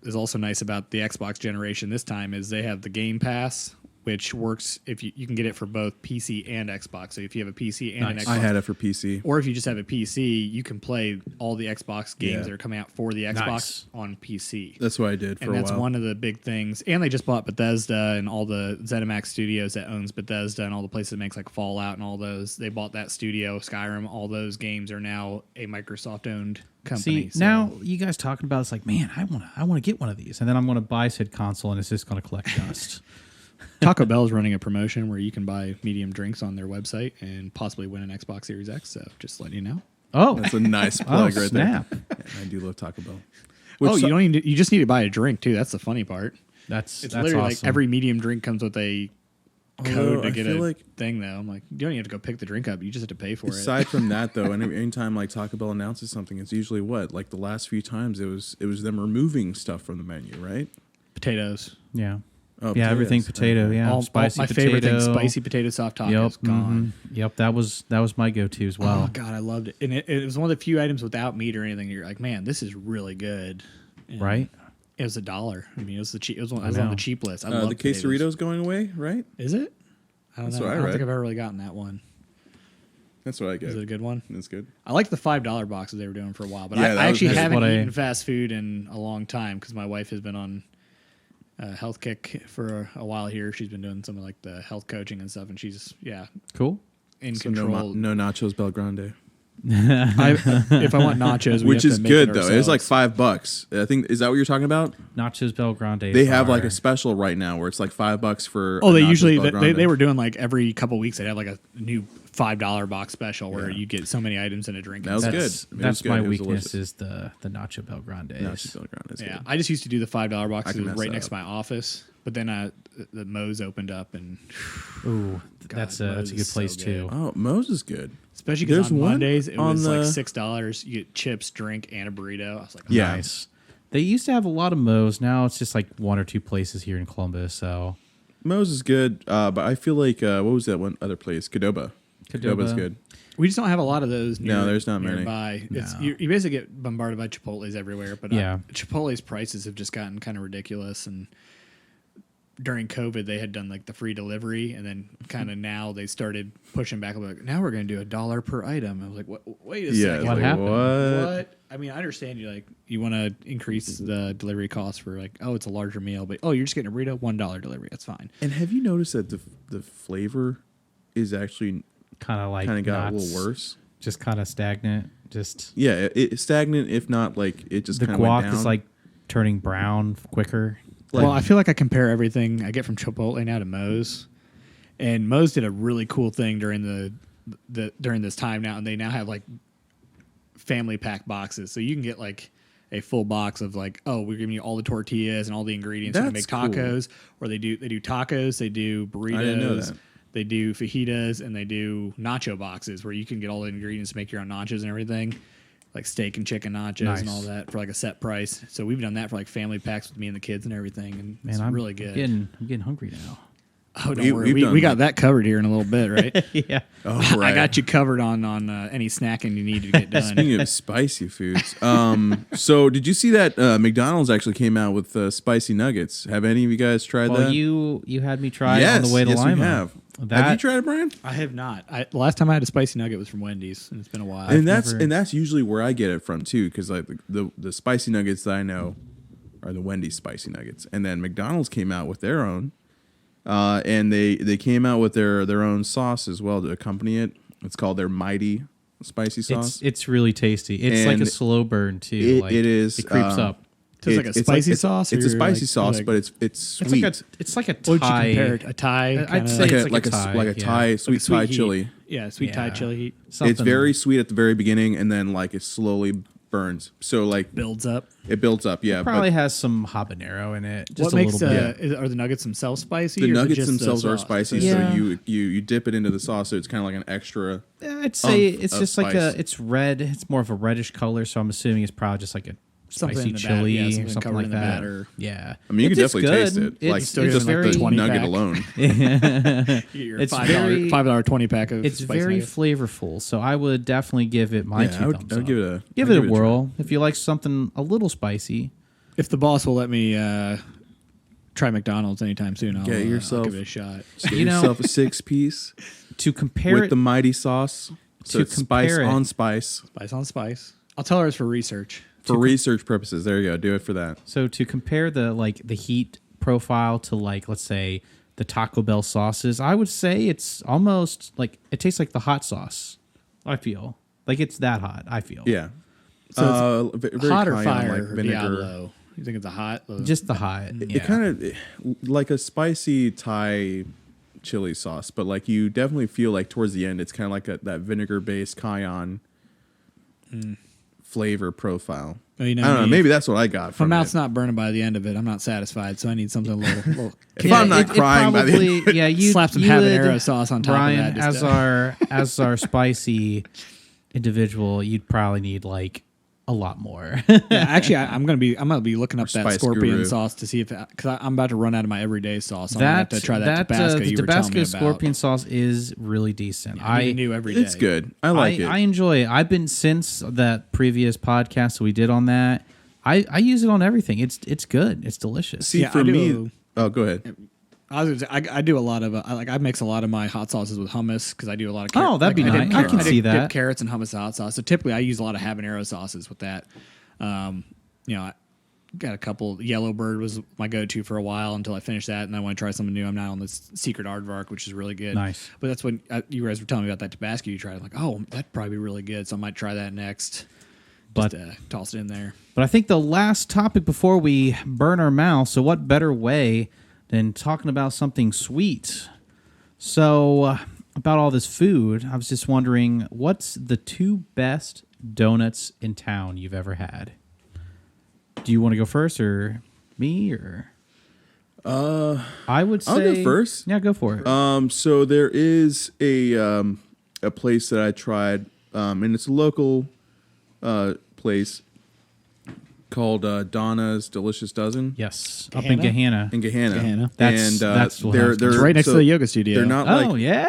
is also nice about the Xbox generation this time is they have the Game Pass, which works if you can get it for both PC and Xbox. So if you have a PC and an Xbox, I had it for PC. or if you just have a PC, you can play all the Xbox games that are coming out for the Xbox Nice. on PC. That's what I did for And a that's while. one of the big things. And they just bought Bethesda and all the ZeniMax Studios that owns Bethesda and all the places that makes like Fallout and all those. They bought that studio, Skyrim. All those games are now a Microsoft-owned company. See, now you guys talking about it's like, man, I want to get one of these, and then I'm going to buy said console, and it's just going to collect dust. Taco Bell is running a promotion where you can buy medium drinks on their website and possibly win an Xbox Series X. So just letting you know. Oh, That's a nice plug right snap. there. Yeah, I do love Taco Bell. You don't even, you just need to buy a drink too. That's the funny part. It's Literally awesome. like every medium drink comes with a code to I get feel a like- thing though. I'm like, you don't even have to go pick the drink up. You just have to pay for it. Aside from that, though, anytime like Taco Bell announces something, it's usually what, like the last few times it was them removing stuff from the menu, right? Potatoes. Yeah. Oh, Yeah, everything potato. Okay. Yeah, All spicy my potato. favorite thing, spicy potato soft tacos. Yep. Gone. Yep. That was my go-to as well. Oh god, I loved it. And it was one of the few items without meat or anything. You're like, man, this is really good. And Right? It was $1. I mean, it was the cheap. It was on know. the cheap list. I love The potatoes. quesarito's going away, right? Is it? I don't That's know. what I I don't read. think I've ever really gotten that one. That's what I get. Is it a good one? It's good. I like the $5 boxes they were doing for a while, but Yeah, I that was- actually that's haven't what I- eaten fast food in a long time because my wife has been on a health kick for a while here. She's been doing some of like the health coaching and stuff, and she's Cool. in So control. no nachos Belgrande, If I want nachos, we which have is to make good it though. It's like ourselves. $5. I think is that what you're talking about? Nachos Belgrande. They have like are- a special right now where it's like $5 for. Oh, a they nachos usually Belgrande. they were doing like every couple weeks they'd have like a new $5 box special where you get so many items in a drink. That was and good. stuff. It was That's good. my It was weakness delicious. is the nacho Belgrande. Nachos Belgrande is Yeah, good. I just used to do the $5 box. can It was mess right that next up. to my office, but then the Moe's opened up and Ooh, that's a Moe's good is place so too. Oh, Moe's is good. especially because There's on one Mondays it on was like the- $6. You get chips, drink, and a burrito. I was like, Yeah. Nice. They used to have a lot of Moe's. Now it's just like one or two places here in Columbus. So Moe's is good, but I feel like what was that one other place? Cadoba. Cadoba's Cadoba. good. we just don't have a lot of those. No, there's not many. nearby. It's, No. you basically get bombarded by Chipotle's everywhere, but Yeah. Chipotle's prices have just gotten kind of ridiculous. And during COVID, they had done like the free delivery, and then kind of now they started pushing back. Like, now we're going to do $1 per item. I was like, wait a Yeah. second. it's What like, happened? What? I mean, I understand you want to increase the delivery cost for like, oh, it's a larger meal, but oh, you're just getting a burrito, $1 delivery. That's fine. And have you noticed that the flavor is actually kind of like kind of got a not- little worse? Just kind of stagnant. Just Yeah, it's stagnant. If not, like it just the kind of went guac down. is like turning brown quicker. Like- Well, I feel like I compare everything I get from Chipotle now to Moe's, and Moe's did a really cool thing during during this time now, and they now have like family pack boxes, so you can get like a full box of like, oh, we're giving you all the tortillas and all the ingredients. You can make That's cool. tacos, or they do tacos, they do burritos, I didn't know that. they do fajitas, and they do nacho boxes where you can get all the ingredients to make your own nachos and everything. Like steak and chicken nachos Nice. and all that for like a set price. So we've done that for like family packs with me and the kids and everything, and Man, it's I'm really good. I'm getting hungry now. Oh, don't We- worry, we've we done got that covered here in a little bit, right? Yeah. Oh, I right. got you covered on any snacking you need to get done. Speaking of spicy foods, so did you see that McDonald's actually came out with spicy nuggets? Have any of you guys tried Well, that? you had me try yes, it on the way to yes, Lima. we have. That, Have you tried it, Brian? I have not. The last time I had a spicy nugget was from Wendy's, and it's been a while. And that's never- and that's usually where I get it from too, because like the spicy nuggets that I know are the Wendy's spicy nuggets, and then McDonald's came out with their own, and they came out with their own sauce as well to accompany it. It's called their Mighty Spicy Sauce. It's really tasty. It's like And a slow burn too. it is, It creeps up. So it's like a spicy sauce, It's a or spicy like- sauce, like- but it's It's sweet. like a What would you Thai. compare it? A Thai? I'd kinda- say like it's a like a Thai, like a yeah. Thai like sweet a sweet Thai heat. chili. Yeah, sweet Thai Yeah. chili heat Something. It's very sweet at the very beginning, and then like it slowly burns. So like builds up. it builds up. Yeah, probably but has some habanero in it. Just What a makes little bit. are the nuggets themselves spicy? the or is it nuggets just the themselves are sauce? spicy. Yeah. So you dip it into the sauce, so it's kind of like an extra. I'd say umph it's of just like spice. it's red. It's more of a reddish color, so I'm assuming it's probably just like a Something spicy in the chili batter, yeah, or something something covered like in the that. batter. Yeah, I mean, you can It's definitely good. taste it. It's, Like it's just very, like the 20 nugget pack. alone. You get your It's $5 20 pack of It's spicy very nuggets. flavorful, so I would definitely give it my 2 I would thumbs up. give it a Give I'd it a try. whirl if you like something a little spicy. If the boss will let me try McDonald's anytime soon, I'll, Get I'll yourself- give it a shot. Get You know- yourself a 6-piece To compare with it the mighty sauce. So to it's spice compare it- on spice. Spice on spice. I'll tell her it's for research. For research purposes, there you go. Do it for that. So to compare the heat profile to let's say the Taco Bell sauces, I would say it's almost like it tastes like the hot sauce. I feel like it's that hot. I feel Yeah. So very hot or cayenne, fire like or vinegar. Diablo? You think it's a hot? just the hot. It kind of like a spicy Thai chili sauce, but like you definitely feel like towards the end, it's kind of like that vinegar-based cayenne flavor profile. Well, you know I don't know. me. Maybe that's what I got If my from mouth's it. not burning by the end of it, I'm not satisfied. So I need something a little If I'm not crying by the end probably, yeah, you slap some you habanero would, sauce on top Brian, of that. Just as our spicy individual, you'd probably need like a lot more. yeah, actually, I'm gonna be looking up that spice scorpion guru. sauce to see if because I'm about to run out of my everyday sauce. So I'm gonna have to try that Tabasco the you were telling me Tabasco about. scorpion sauce is really decent. I need a new every day. It's good. I like it. I enjoy it. I've been since that previous podcast we did on that. I use it on everything. It's good. It's delicious. See, Yeah, for I do- me, oh, go ahead. I was gonna say, I do a lot of I mix a lot of my hot sauces with hummus because I do a lot of Oh, that'd be dip nice. I can see dip that. carrots and hummus hot sauce. So typically I use a lot of habanero sauces with that. I got a couple. Yellowbird was my go-to for a while until I finished that, and I want to try something new. I'm now on this Secret Aardvark, which is really good. Nice. But that's when you guys were telling me about that Tabasco you tried. I'm like, oh, that'd probably be really good. So I might try that next. But- Just toss it in there. But I think the last topic before we burn our mouth, so what better way than talking about something sweet? So, about all this food, I was just wondering, what's the 2 best donuts in town you've ever had? Do you want to go first, or me, or? I would say I'll go first. Yeah, go for it. So there is a place that I tried, and it's a local place called Donna's Delicious Dozen Yes, up in Gahanna. in Gahanna. Gahanna. That's what they're happens. It's right next to the yoga studio. They're not Oh like yeah,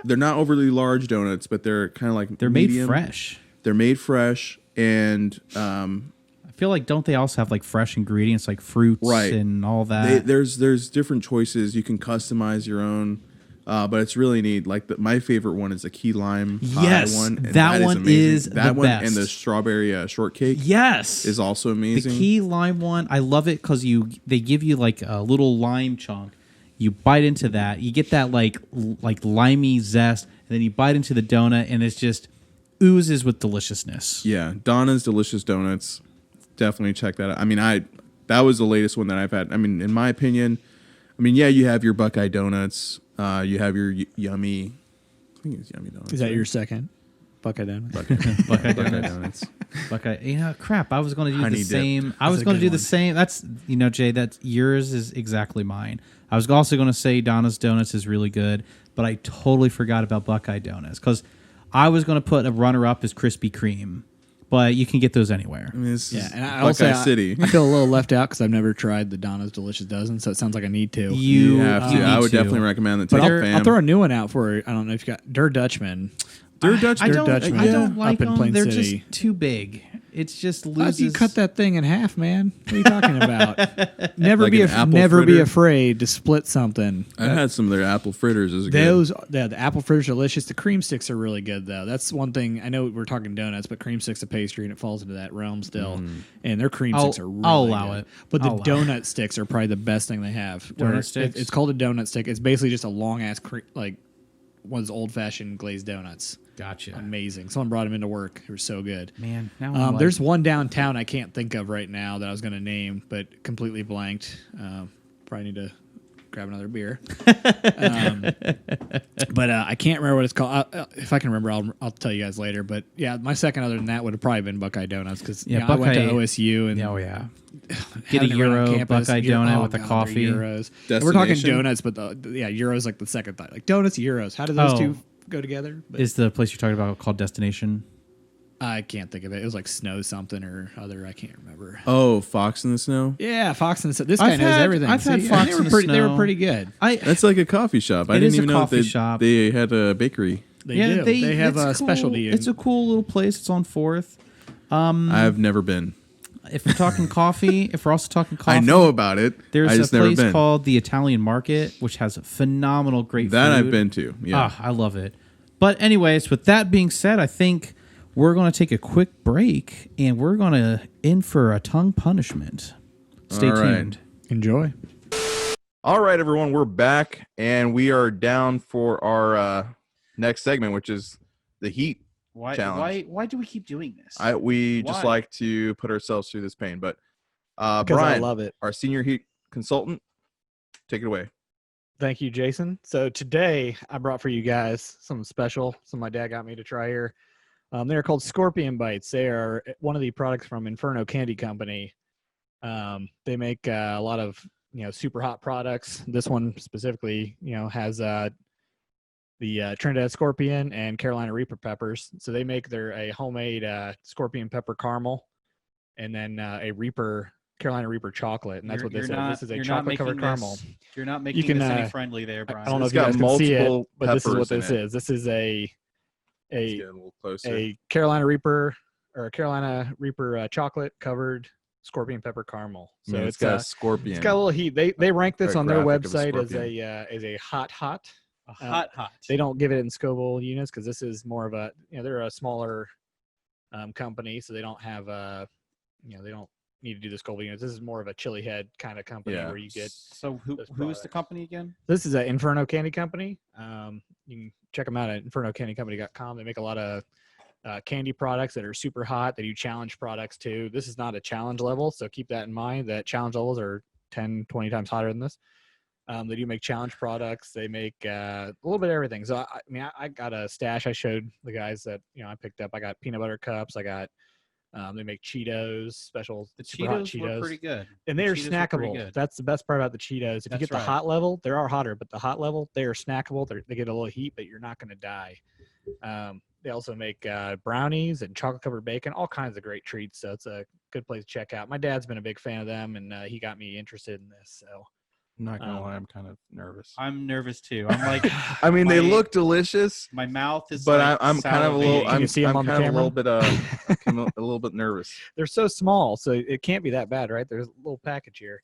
they're not overly large donuts, but they're kind of like they're medium. made fresh. They're made fresh, and I feel like don't they also have like fresh ingredients like fruits Right. and all that? there's different choices. You can customize your own. But it's really neat. Like my favorite one is the key lime pie Yes, one. And that is one amazing. is that the one best. and the strawberry shortcake Yes, is also the amazing. key lime one. I love it because they give you like a little lime chunk. You bite into that, you get that like limey zest, and then you bite into the donut, and it's just oozes with deliciousness. Yeah, Donna's Delicious Donuts. Definitely check that out. I mean, that was the latest one that I've had. I mean, in my opinion, yeah, you have your Buckeye Donuts. You have your yummy. I think it's Yummy Donuts. Is that right? your second? Buckeye Donuts. Buckeye Buckeye donuts. Donuts. Buckeye. Crap. I was going to do Honey the dip. same. I That's was a going to good do the one. same. That's Jay. That's yours is exactly mine. I was also going to say Donna's Donuts is really good, but I totally forgot about Buckeye Donuts because I was going to put a runner-up as Krispy Kreme, but you can get those anywhere. I mean, this Yeah, is and I Buckeye also City. I feel a little left out because I've never tried the Donna's Delicious Dozen, so it sounds like I need to. You have to. need I would to. definitely recommend the But Take I'll Fam. throw a new one out for I don't know if you got Der Dutchman. Der Dutch. I don't. Dutchman. I don't Up like in them. Plain They're City. just too big. It's just How loses. do you cut that thing in half, man? What are you talking about? Never Like be an apple never be fritter? afraid to split something. I had some of their apple fritters. Is good. The apple fritters are delicious. The cream sticks are really good though. That's one thing. I know we're talking donuts, but cream sticks are pastry and it falls into that realm still. And their cream sticks are really I'll allow good. it. But the I'll allow donut sticks are probably the best thing they have. Donut Where sticks? It's called a donut stick. It's basically just a long ass like one of those old fashioned glazed donuts. Gotcha. Amazing. Someone brought them into work. They were so good. Man, now I'm There's one downtown I can't think of right now that I was going to name, but completely blanked. Probably need to grab another beer. But I can't remember what it's called. If I can remember, I'll tell you guys later. But yeah, my second other than that would have probably been Buckeye Donuts because I went to Buckeye- OSU and Oh yeah. Get a having it around Euro campus, Buckeye Euro- donut oh, with a God, coffee. they're Euros. And we're talking Destination? donuts, but Euros like the second thought. Like donuts, Euros. How do those Oh. two go together? But Is the place you're talking about called Destination? I can't think of it. It was like Snow something or other. I can't remember. Oh, Fox in the Snow. Yeah, Fox in the Snow. This guy knows everything. I've had Fox in the They Snow. were pretty good. That's like a coffee shop. I didn't even know they had a bakery. They do. They have a specialty. It's a cool little place. It's on 4th. I've never been. If we're talking coffee, I know about it. There's I just a never place been. called the Italian Market, which has phenomenal, great food. That I've been to. Yeah, I love it. But anyways, with that being said, I think we're going to take a quick break, and we're going to in for a tongue punishment. Stay tuned. Enjoy. All right, everyone, we're back, and we are down for our next segment, which is the heat challenge. Why do we keep doing this? We just like to put ourselves through this pain. But Because Brian, I love it. our senior heat consultant, take it away. Thank you, Jason. So today I brought for you guys something special. Some my dad got me to try here. They're called Scorpion Bites. They are one of the products from Inferno Candy Company. They make a lot of super hot products. This one specifically, has the Trinidad Scorpion and Carolina Reaper peppers. So they make a homemade Scorpion pepper caramel, and then a Carolina Reaper chocolate, and that's what this is. This is a chocolate covered caramel. You're not making this any friendly there, Brian. I don't know if you guys can see it, but this is what this is. This is a Carolina Reaper chocolate covered Scorpion pepper caramel. So it's got a scorpion. It's got a little heat. They rank this on their website as a hot. They don't give it in Scoville units because this is more of a they're a smaller company, so they don't have they don't need to do the Scoville units. This is more of a chili head kind of company where you get. So who is the company again? This is an Inferno Candy Company. You can check them out at infernocandycompany.com. They make a lot of candy products that are super hot. They do challenge products too. This is not a challenge level, so keep that in mind. That challenge levels are 10, 20 times hotter than this. They do make challenge products. They make a little bit of everything. So I got a stash. I showed the guys that I picked up. I got peanut butter cups. I got. They make Cheetos, special. The Cheetos were pretty good. And they are snackable. That's the best part about the Cheetos. If you get the hot level, they are hotter, but the hot level, they are snackable. They get a little heat, but you're not going to die. They also make brownies and chocolate-covered bacon, all kinds of great treats. So it's a good place to check out. My dad's been a big fan of them, and he got me interested in this. So I'm not going to lie, I'm kind of nervous. I'm nervous, too. I'm like... I mean, they look delicious. My mouth is but I'm kind of a little... I'm kind of a little bit... I'm a little bit nervous. They're so small, so it can't be that bad, right? There's a little package here.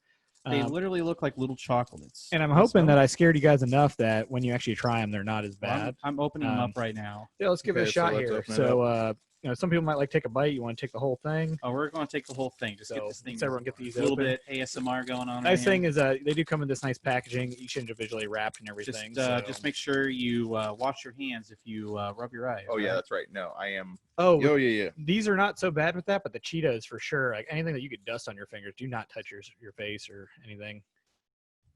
They literally look like little chocolates. And I'm hoping that I scared you guys enough that when you actually try them, they're not as bad. I'm opening them up right now. Yeah, let's give it a shot here. So, some people might take a bite. You want to take the whole thing? Oh, we're going to take the whole thing. Just get this thing. Let's everyone get these a little bit ASMR going on. Nice thing is they do come in this nice packaging, each individually wrapped and everything. Just make sure you wash your hands if you rub your eyes. Oh, yeah, that's right. No, I am. Oh, yeah. These are not so bad with that, but the Cheetos for sure. Like anything that you get dust on your fingers, do not touch your face or anything.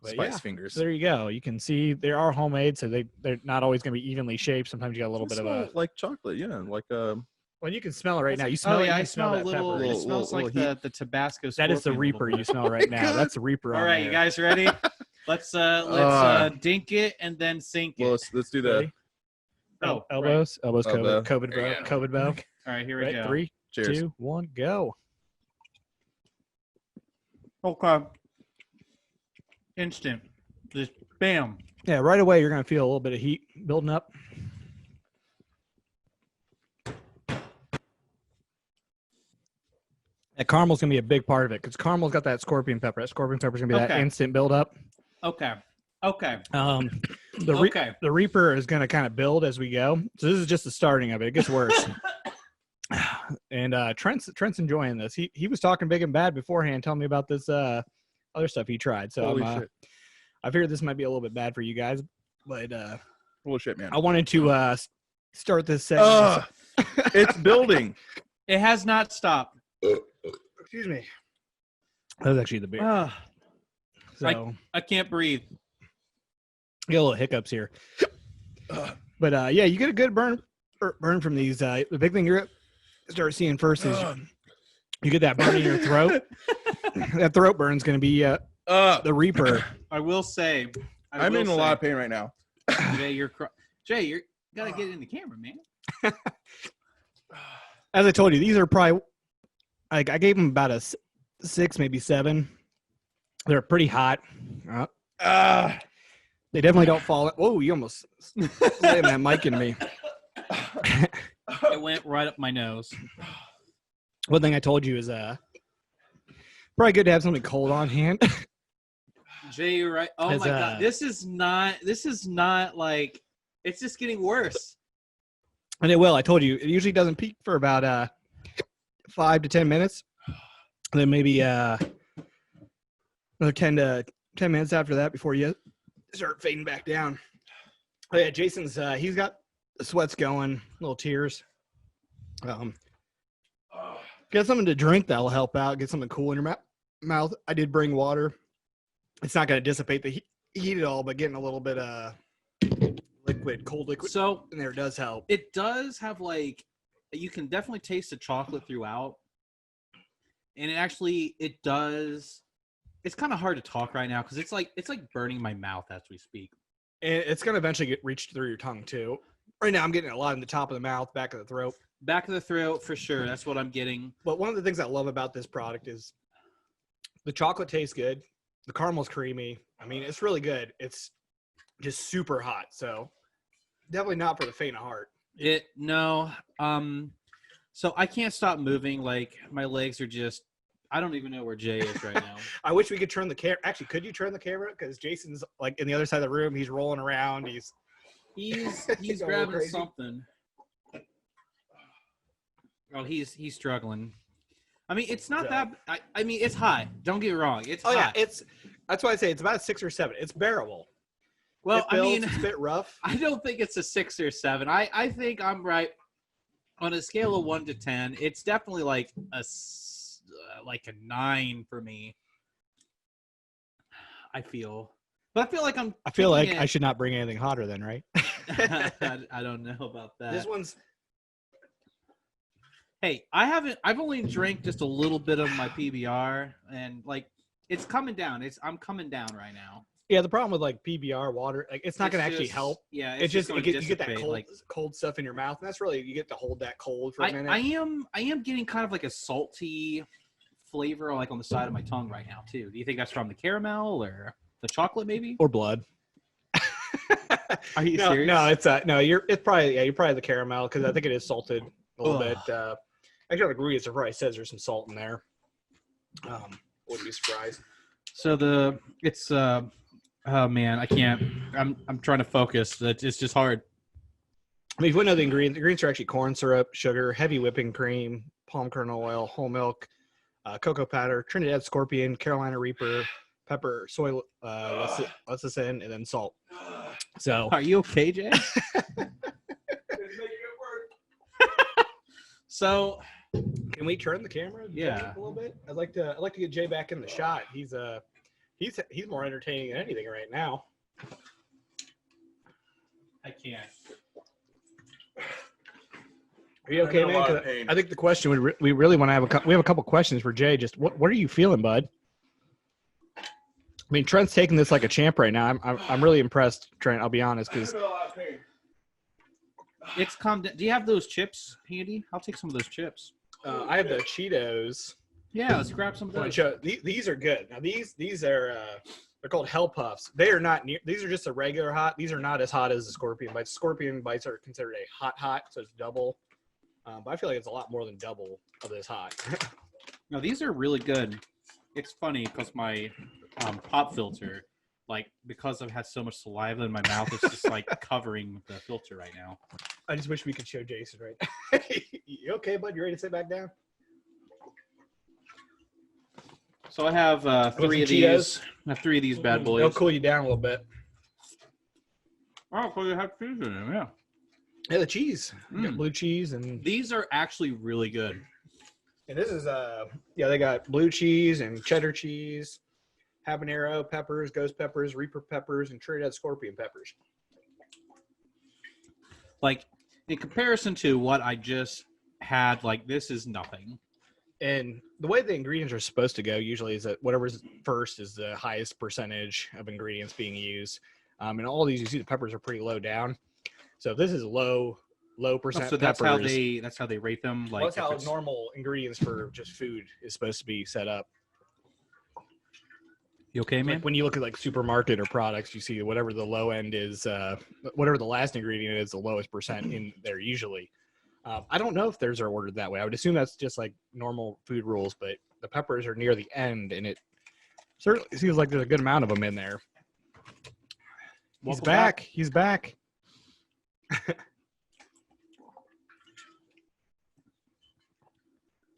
But Spice fingers. So there you go. You can see they are homemade, so they're not always going to be evenly shaped. Sometimes you got a little bit of a like chocolate, like Well, you can smell it right now. You smell it. I smell that a little. pepper. It smells like the Tabasco. That is the Reaper you smell right now. That's the Reaper. All right, you guys ready? Let's dink it and then sink it. Well, let's do that. Oh, elbows, COVID bow. All right, here we go. 3, Cheers. 2, 1, go. Okay. Instant. Just bam. Yeah, right away you're going to feel a little bit of heat building up. That caramel's going to be a big part of it because caramel's got that scorpion pepper. That scorpion pepper's going to be that instant build up. Okay. The Reaper is going to kind of build as we go. So this is just the starting of it. It gets worse. And Trent's enjoying this. He was talking big and bad beforehand, telling me about this other stuff he tried. So I figured this might be a little bit bad for you guys, but holy shit, man! I wanted to start this segment. It's building. It has not stopped. Excuse me. That was actually the beer. So I can't breathe. Get a little hiccups here. But yeah, you get a good burn from these. The big thing you're going to start seeing first is you get that burn in your throat. That throat burn's going to be the Reaper. I will say, I'm in a lot of pain right now. Jay, you gotta get in the camera, man. As I told you, these are probably like I gave them about a 6, maybe 7. They're pretty hot. They definitely don't fall. Whoa, you almost slammed that mic into me. It went right up my nose. One thing I told you is probably good to have something cold on hand. Jay, you're right. Oh my God, this is not like, it's just getting worse. And it will. I told you, it usually doesn't peak for about 5 to 10 minutes. And then maybe another 10 to 10 minutes after that before you start fading back down. Oh yeah, Jason's he's got the sweats going, little tears. Get something to drink that'll help out. Get something cool in your mouth. I did bring water. It's not going to dissipate the heat at all, but getting a little bit of cold liquid so in there does help. It does have like, you can definitely taste the chocolate throughout. And it does. It's kind of hard to talk right now because it's like burning my mouth as we speak. And it's going to eventually get reached through your tongue too. Right now I'm getting a lot in the top of the mouth, back of the throat. Back of the throat for sure. That's what I'm getting. But one of the things I love about this product is the chocolate tastes good. The caramel's creamy. I mean, it's really good. It's just super hot. So definitely not for the faint of heart. So I can't stop moving. Like my legs are just, I don't even know where Jay is right now. I wish we could turn the camera. Actually, could you turn the camera? Because Jason's like in the other side of the room. He's rolling around. He's grabbing something. Oh, he's struggling. I mean, it's not that. I mean, it's high. Don't get me wrong. It's high. Yeah, that's why I say it's about a 6 or 7. It's bearable. Well, I mean, it's a bit rough. I don't think it's a 6 or 7. I think I'm right on a scale of 1 to 10. It's definitely like a 9 for me. I feel like I should not bring anything hotter then, right? I don't know about that. This one's. Hey, I've only drank just a little bit of my PBR, and like it's coming down. I'm coming down right now. Yeah, the problem with like PBR water, like it's not going to actually help. Yeah, it's just you get that cold stuff in your mouth, and that's really you get to hold that cold for a minute. I am getting kind of like a salty flavor like on the side of my tongue right now too. Do you think that's from the caramel or the chocolate maybe? Or blood? Are you serious? No, it's probably the caramel because I think it is salted a little bit. Actually, on the ingredients it probably says there's some salt in there. Wouldn't be surprised. So oh man, I can't. I'm trying to focus. It's just hard. I mean, if you know the ingredients are actually corn syrup, sugar, heavy whipping cream, palm kernel oil, whole milk, cocoa powder, Trinidad Scorpion, Carolina Reaper, pepper, soy, lecithin, and then salt. So, are you okay, Jay? So, can we turn the camera? Yeah, a little bit. I'd like to get Jay back in the shot. He's more entertaining than anything right now. I can't. Are you okay, man? I think the question we really want to have we have a couple questions for Jay. Just what are you feeling, bud? I mean, Trent's taking this like a champ right now. I'm really impressed, Trent. I'll be honest, because it's calm down. Do you have those chips handy? I'll take some of those chips. I have the Cheetos. Yeah, let's grab some of those. These are good. Now these are they're called Hell Puffs. They are not near. These are just a regular hot. These are not as hot as the Scorpion Bites. Scorpion Bites are considered a hot, so it's double. But I feel like it's a lot more than double of this hot. No, these are really good. It's funny because my pop filter, like because I've had so much saliva in my mouth, it's just like covering the filter right now. I just wish we could show Jason right. You okay, bud? You ready to sit back down? So I have 3 of these. I have 3 of these bad boys. They'll cool you down a little bit. Oh, so you have cheese in them, yeah. Yeah, the cheese. You got blue cheese and these are actually really good. And this is they got blue cheese and cheddar cheese, habanero peppers, ghost peppers, reaper peppers, and Trinidad Scorpion peppers. Like in comparison to what I just had, like this is nothing. And the way the ingredients are supposed to go usually is that whatever's first is the highest percentage of ingredients being used. And all these, you see the peppers are pretty low down. So if this is low low percent so that's peppers. that's how they rate them. Like Well, that's if how it's- normal ingredients for just food is supposed to be set up. You okay, man? Like when you look at like supermarket or products, you see whatever the low end is, whatever the last ingredient is, the lowest percent in there usually. I don't know if theirs are ordered that way. I would assume that's just like normal food rules, but the peppers are near the end, and it certainly seems like there's a good amount of them in there. He's Welcome back. back. He's back.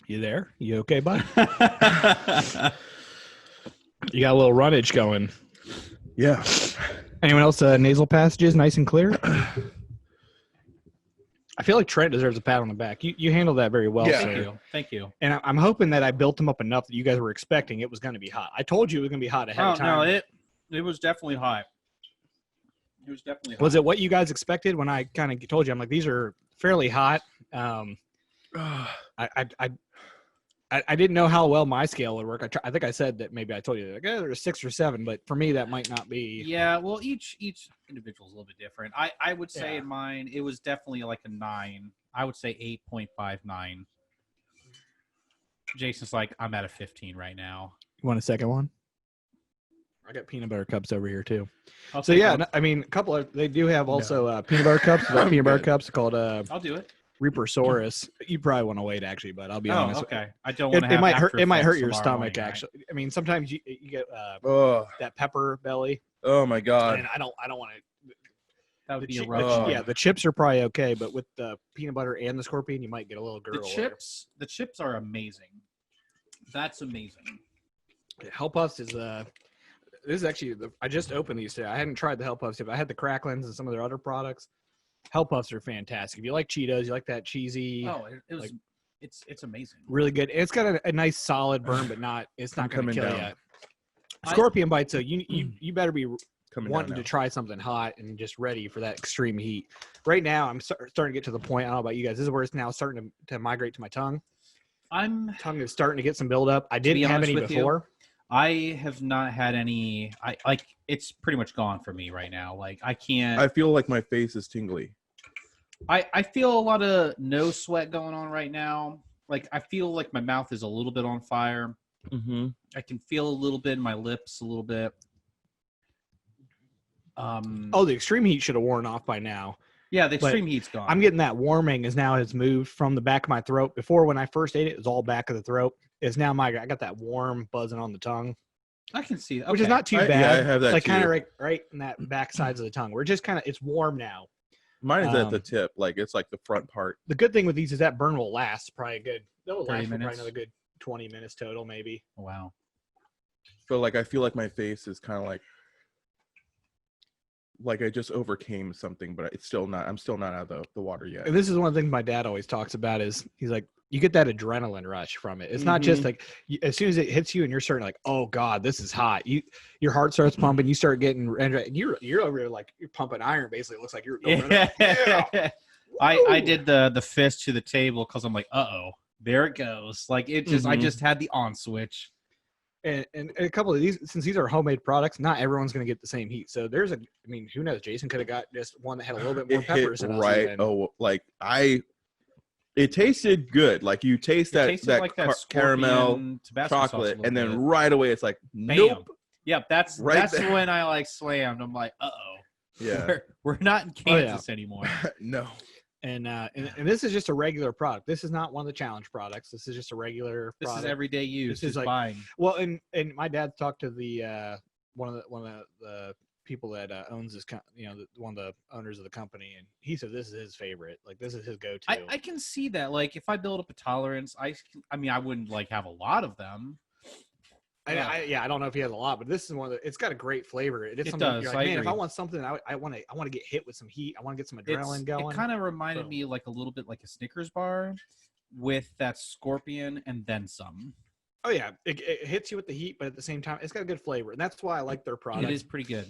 You there? You okay, bud? You got a little runnage going. Yeah. Anyone else nasal passages nice and clear? I feel like Trent deserves a pat on the back. You handled that very well, Yeah. sir. Thank you. And I'm hoping that I built him up enough that you guys were expecting it was going to be hot. I told you it was going to be hot ahead of time. No, it was definitely hot. It was definitely hot. Was it what you guys expected when I kind of told you? I'm like, these are fairly hot. I didn't know how well my scale would work. I think I said that maybe I told you like, there's 6 or 7, but for me that might not be. Yeah, well, each individual is a little bit different. I would say Yeah. in mine it was definitely like a 9. I would say 8.59. Jason's like, I'm at a 15 right now. You want a second one? I got peanut butter cups over here too. I'll So take yeah, one. I mean, a couple of they do have also peanut butter cups. They're peanut butter good. cups called I'll do it. Reapersaurus. You probably want to wait actually, but I'll be honest. Okay. I don't want to It have might hurt. after It might hurt effects your tomorrow stomach. morning, right? Actually, I mean, sometimes you get Oh, that pepper belly, oh my God. and I don't want to. That would be a chi- rough. Oh. Yeah, the chips are probably okay, but with the peanut butter and the scorpion, you might get a little The gurgle. the chips are amazing. That's amazing. Hell Puffs is this is actually I just opened these today. I hadn't tried the Hell Puffs yet, but I had the Cracklins and some of their other products. Hell Puffs are fantastic. If you like Cheetos, you like that cheesy, Oh, it was. like- it's amazing. really good. It's got a nice solid burn, but it's not going to coming kill down. you. Scorpion bites, so you better be Coming wanting down to now. try something hot and just ready for that extreme heat. Right now, I'm starting to get to the point. I don't know about you guys. This is where it's now starting to migrate to my tongue. Tongue is starting to get some buildup. I didn't have honest any with you, before. I have not had any. I like it's pretty much gone for me right now. Like I can't. I feel like my face is tingly. I feel a lot of nose sweat going on right now. Like I feel like my mouth is a little bit on fire. Mm-hmm. I can feel a little bit in my lips a little bit. Oh, the extreme heat should have worn off by now. Yeah, the but extreme heat's gone. I'm getting that warming is now has moved from the back of my throat. Before when I first ate it, it was all back of the throat. It's now I got that warm buzzing on the tongue, I can see that. which is not too Yeah, bad. I have that like kind too. of right in that back sides of the tongue. We're just kind of it's warm now. Mine is at the Um, tip, like it's like the front part. The good thing with these is that burn will last probably a good. That will 30 last for probably minutes. another good 20 minutes total, maybe. Wow. So like I feel like my face is kind of like I just overcame something, but it's still not. I'm still not out of the water yet. And this is one of the things my dad always talks about is he's like, you get that adrenaline rush from it. It's not just like as soon as it hits you and you're starting like, oh God, this is hot. Your heart starts pumping. You start getting and you're over there like you're pumping iron. Basically, it looks like you're going Yeah. I did the fist to the table because I'm like, there it goes. Like it just I just had the on switch. And a couple of these, since these are homemade products, not everyone's going to get the same heat. So there's I mean, who knows? Jason could have got just one that had a little bit more It peppers hit in us right. even. Oh, like it tasted good. Like you taste It that tasted like that caramel scorpion Tabasco sauce a chocolate, little and then bit. right away it's like, Bam. nope. Yep, that's Right there. when I like slammed. I'm like, Yeah. we're not in Kansas anymore. No. And this is just a regular product. This is not one of the challenge products. This is just a regular This product. is everyday use. This is Just like- buying. Well, and my dad talked to the one of the people that owns this, one of the owners of the company, and he said this is his favorite. Like this is his go-to. I can see that. Like if I build up a tolerance, I mean I wouldn't like have a lot of them. I don't know if he has a lot, but this is one of the. It's got a great flavor. It is It something does, you're I like, man, if agree. I want something, I want to get hit with some heat. I want to get some adrenaline going. It kind of reminded Boom. me like a little bit like a Snickers bar with that scorpion and then some. Oh yeah, it hits you with the heat, but at the same time, it's got a good flavor, and that's why I like their product. It is pretty good.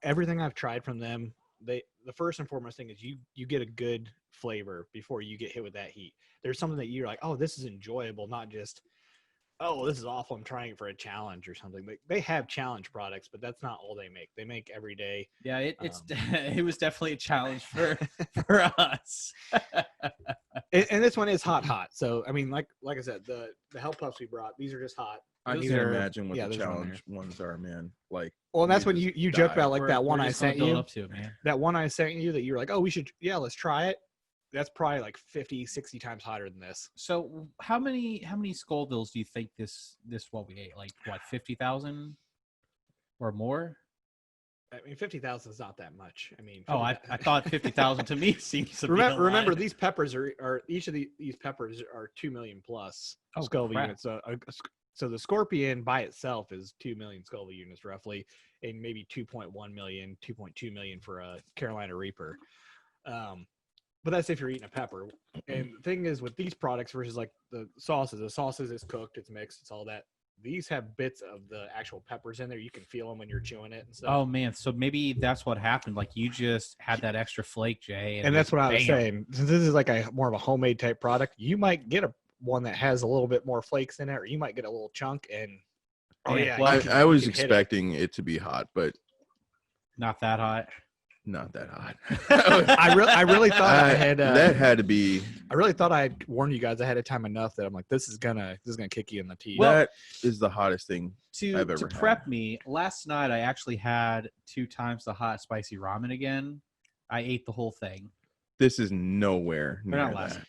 Everything I've tried from them, the first and foremost thing is you get a good flavor before you get hit with that heat. There's something that you're like, oh, this is enjoyable, not just oh, this is awful, I'm trying it for a challenge or something. They have challenge products, but that's not all they make. They make every day. Yeah, it was definitely a challenge for us. And this one is hot. So I mean, like I said, the Hell Puffs we brought, these are just hot. I These can't are- imagine what yeah, the there's one challenge ones are, man. Like, Well, and that's you when just you joke die. about like that one We're I just gonna sent build you. up to it, man. That one I sent you that you were like, oh, let's try it. That's probably like 50, 60 times hotter than this. So how many Scovilles do you think this what we ate? Like what, 50,000 or more? I mean, 50,000 is not that much. I mean, Oh, I thought 50,000 to me seems to be a lot. remember these peppers are each of these peppers are 2 million plus Oh, Scoville crap. units. So the Scorpion by itself is 2 million Scoville units roughly, and maybe 2.1 million, 2.2 million for a Carolina Reaper. But that's if you're eating a pepper. And the thing is with these products versus like the sauces is cooked, it's mixed, it's all that. These have bits of the actual peppers in there. You can feel them when you're chewing it and stuff. Oh man, so maybe that's what happened. Like you just had that extra flake, Jay, And that's what I was bam. saying. Since this is like a more of a homemade type product, you might get one that has a little bit more flakes in it, or you might get a little chunk. And Well, I was you can hit it. expecting it to be hot, but Not that hot. not that hot. I really thought I had that had to be. I really thought I had warned you guys ahead of time enough that I'm like, this is gonna kick you in the teeth. That is the hottest thing To I've ever prep had. me, last night I actually had 2 times the hot spicy ramen again. I ate the whole thing. This is nowhere They're near not last. that.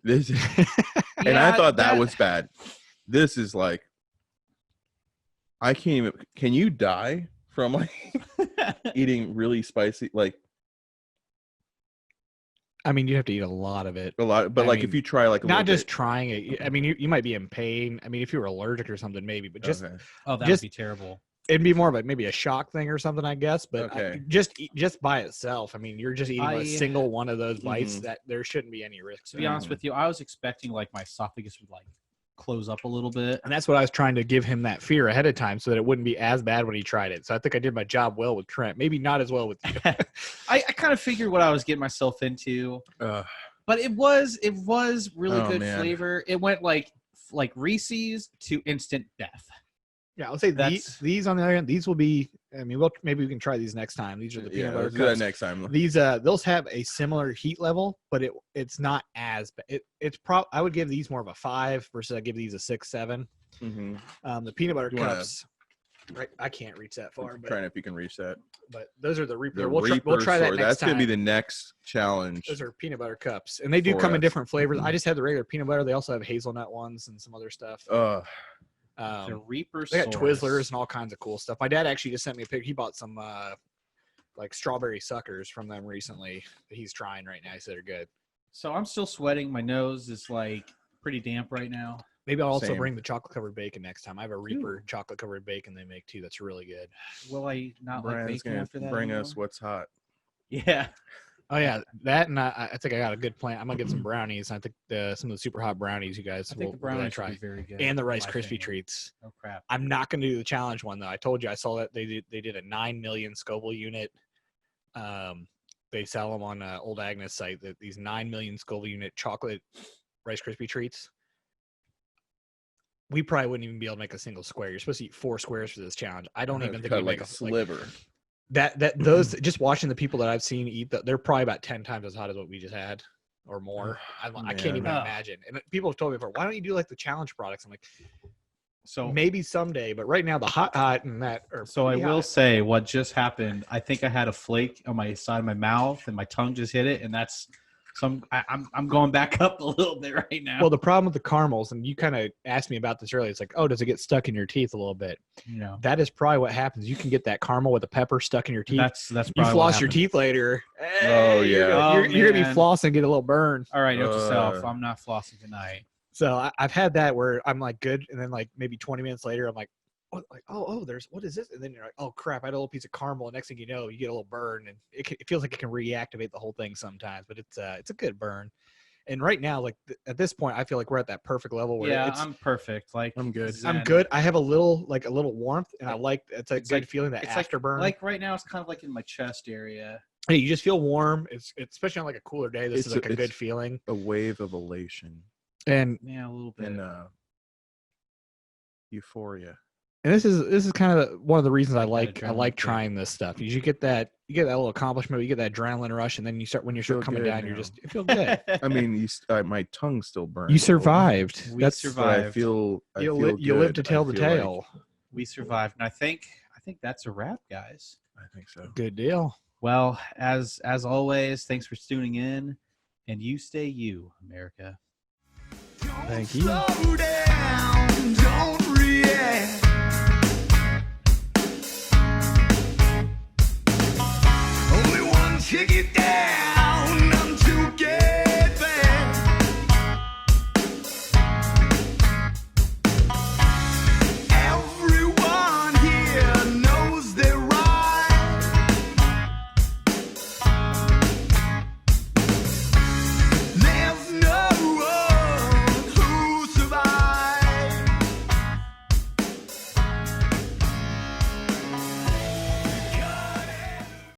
This is, and Yeah, I thought that was bad. This is like, I can't even. Can you die from like eating really spicy? Like I mean, you have to eat a lot of it. a lot, but I like mean, if you try like a Not little just trying it. I mean, you might be in pain. I mean, if you were allergic or something, maybe, but bit, just okay. Oh, that Just- would be terrible. it'd be more of a maybe a shock thing or something, I guess. But Okay. just by itself, I mean, you're just eating a I- single one of those bites Mhm. that there shouldn't be any risk. To be honest with you, I was expecting like my esophagus would like close up a little bit. And that's what I was trying to give him that fear ahead of time so that it wouldn't be as bad when he tried it. So I think I did my job well with Trent. Maybe not as well with you. I kind of figured what I was getting myself into, but it was really Oh, good man. flavor. It went like Reese's to instant death. Yeah, I'll say That's- these on the other hand, these will be. I mean, maybe we can try these next time. These are the Yeah, peanut butter let's do that cups. next time. These those have a similar heat level, but it's not as bad. I would give these more of a 5 versus I give these a 6, 7. Mm-hmm. The peanut butter You wanna- cups. Right, I can't reach that far, Trying if you can reach that. but those are the Reaper. The We'll Reaper try that sword. next That's time. gonna be the next challenge. Those are peanut butter cups, and they do for come in us. different flavors. I just had the regular peanut butter. They also have hazelnut ones and some other stuff. The Um, Reaper. they got Source. Twizzlers and all kinds of cool stuff. My dad actually just sent me a picture. He bought some like strawberry suckers from them recently that he's trying right now. He said they're good. So I'm still sweating. My nose is like pretty damp right now. Maybe I'll also Same. bring the chocolate covered bacon next time. I have a Reaper chocolate covered bacon they make too. That's really good. Will I not like Brian's bacon gonna after that? bring anymore? us what's hot. Yeah. Oh yeah, that and I think I got a good plan. I'm gonna get some brownies. I think some of the super hot brownies you guys I think the will really brownies try, would be very good. and the in Rice my Krispie opinion. treats. Oh crap. I'm not going to do the challenge one though. I told you I saw that they did a 9 million Scoville unit. They sell them on Old Agnes site. That these 9 million Scoville unit chocolate Rice Krispie treats. We probably wouldn't even be able to make a single square. You're supposed to eat 4 squares for this challenge. I don't even think cut we like make a sliver. those. Just watching the people that I've seen eat, they're probably about 10 times as hot as what we just had, or more. I can't even Man. imagine. And people have told me before, why don't you do like the challenge products? I'm like, So maybe someday, but right now the hot and that are So I pretty will hot. say what just happened. I think I had a flake on my side of my mouth, and my tongue just hit it, and that's some. I'm going back up a little bit right now. Well, the problem with the caramels, and you kind of asked me about this earlier, it's like, oh, does it get stuck in your teeth a little bit? you know, That is probably what happens. You can get that caramel with the pepper stuck in your teeth. that's You probably what floss your happened. teeth later. Oh, Hey, yeah. You're gonna be man. flossing and get a little burn. All right, note to self. Uh, I'm not flossing tonight. So I've had that where I'm like good, and then like maybe 20 minutes later, I'm like, there's what is this? And then you're like, oh crap, I had a little piece of caramel. And next thing you know, you get a little burn, and it feels like it can reactivate the whole thing sometimes. But it's a good burn. And right now, like at this point, I feel like we're at that perfect level where Yeah, it's, I'm perfect. Like I'm good. zen. I'm good. I have a little warmth, and I like it's a It's good like- feeling, that It's like afterburn. Like right now, it's kind of like in my chest area. Hey, you just feel warm. It's especially on like a cooler day. This It's is like a it's- good feeling. A wave of elation. And Yeah, a little bit. And Euphoria. And this is kind of one of the reasons I Like that like adrenaline trying this stuff. You get that little accomplishment, you get that adrenaline rush, and then when you start Feel coming good down, now. you feel good. I mean, my tongue still burns. You survived. We That's survived. But I feel you live to good. tell I the feel tale. like- We survived, and I think that's a wrap, guys. I think so. Good deal. Well, as always, thanks for tuning in, and you stay you, America. Thank you. Slow down, don't react.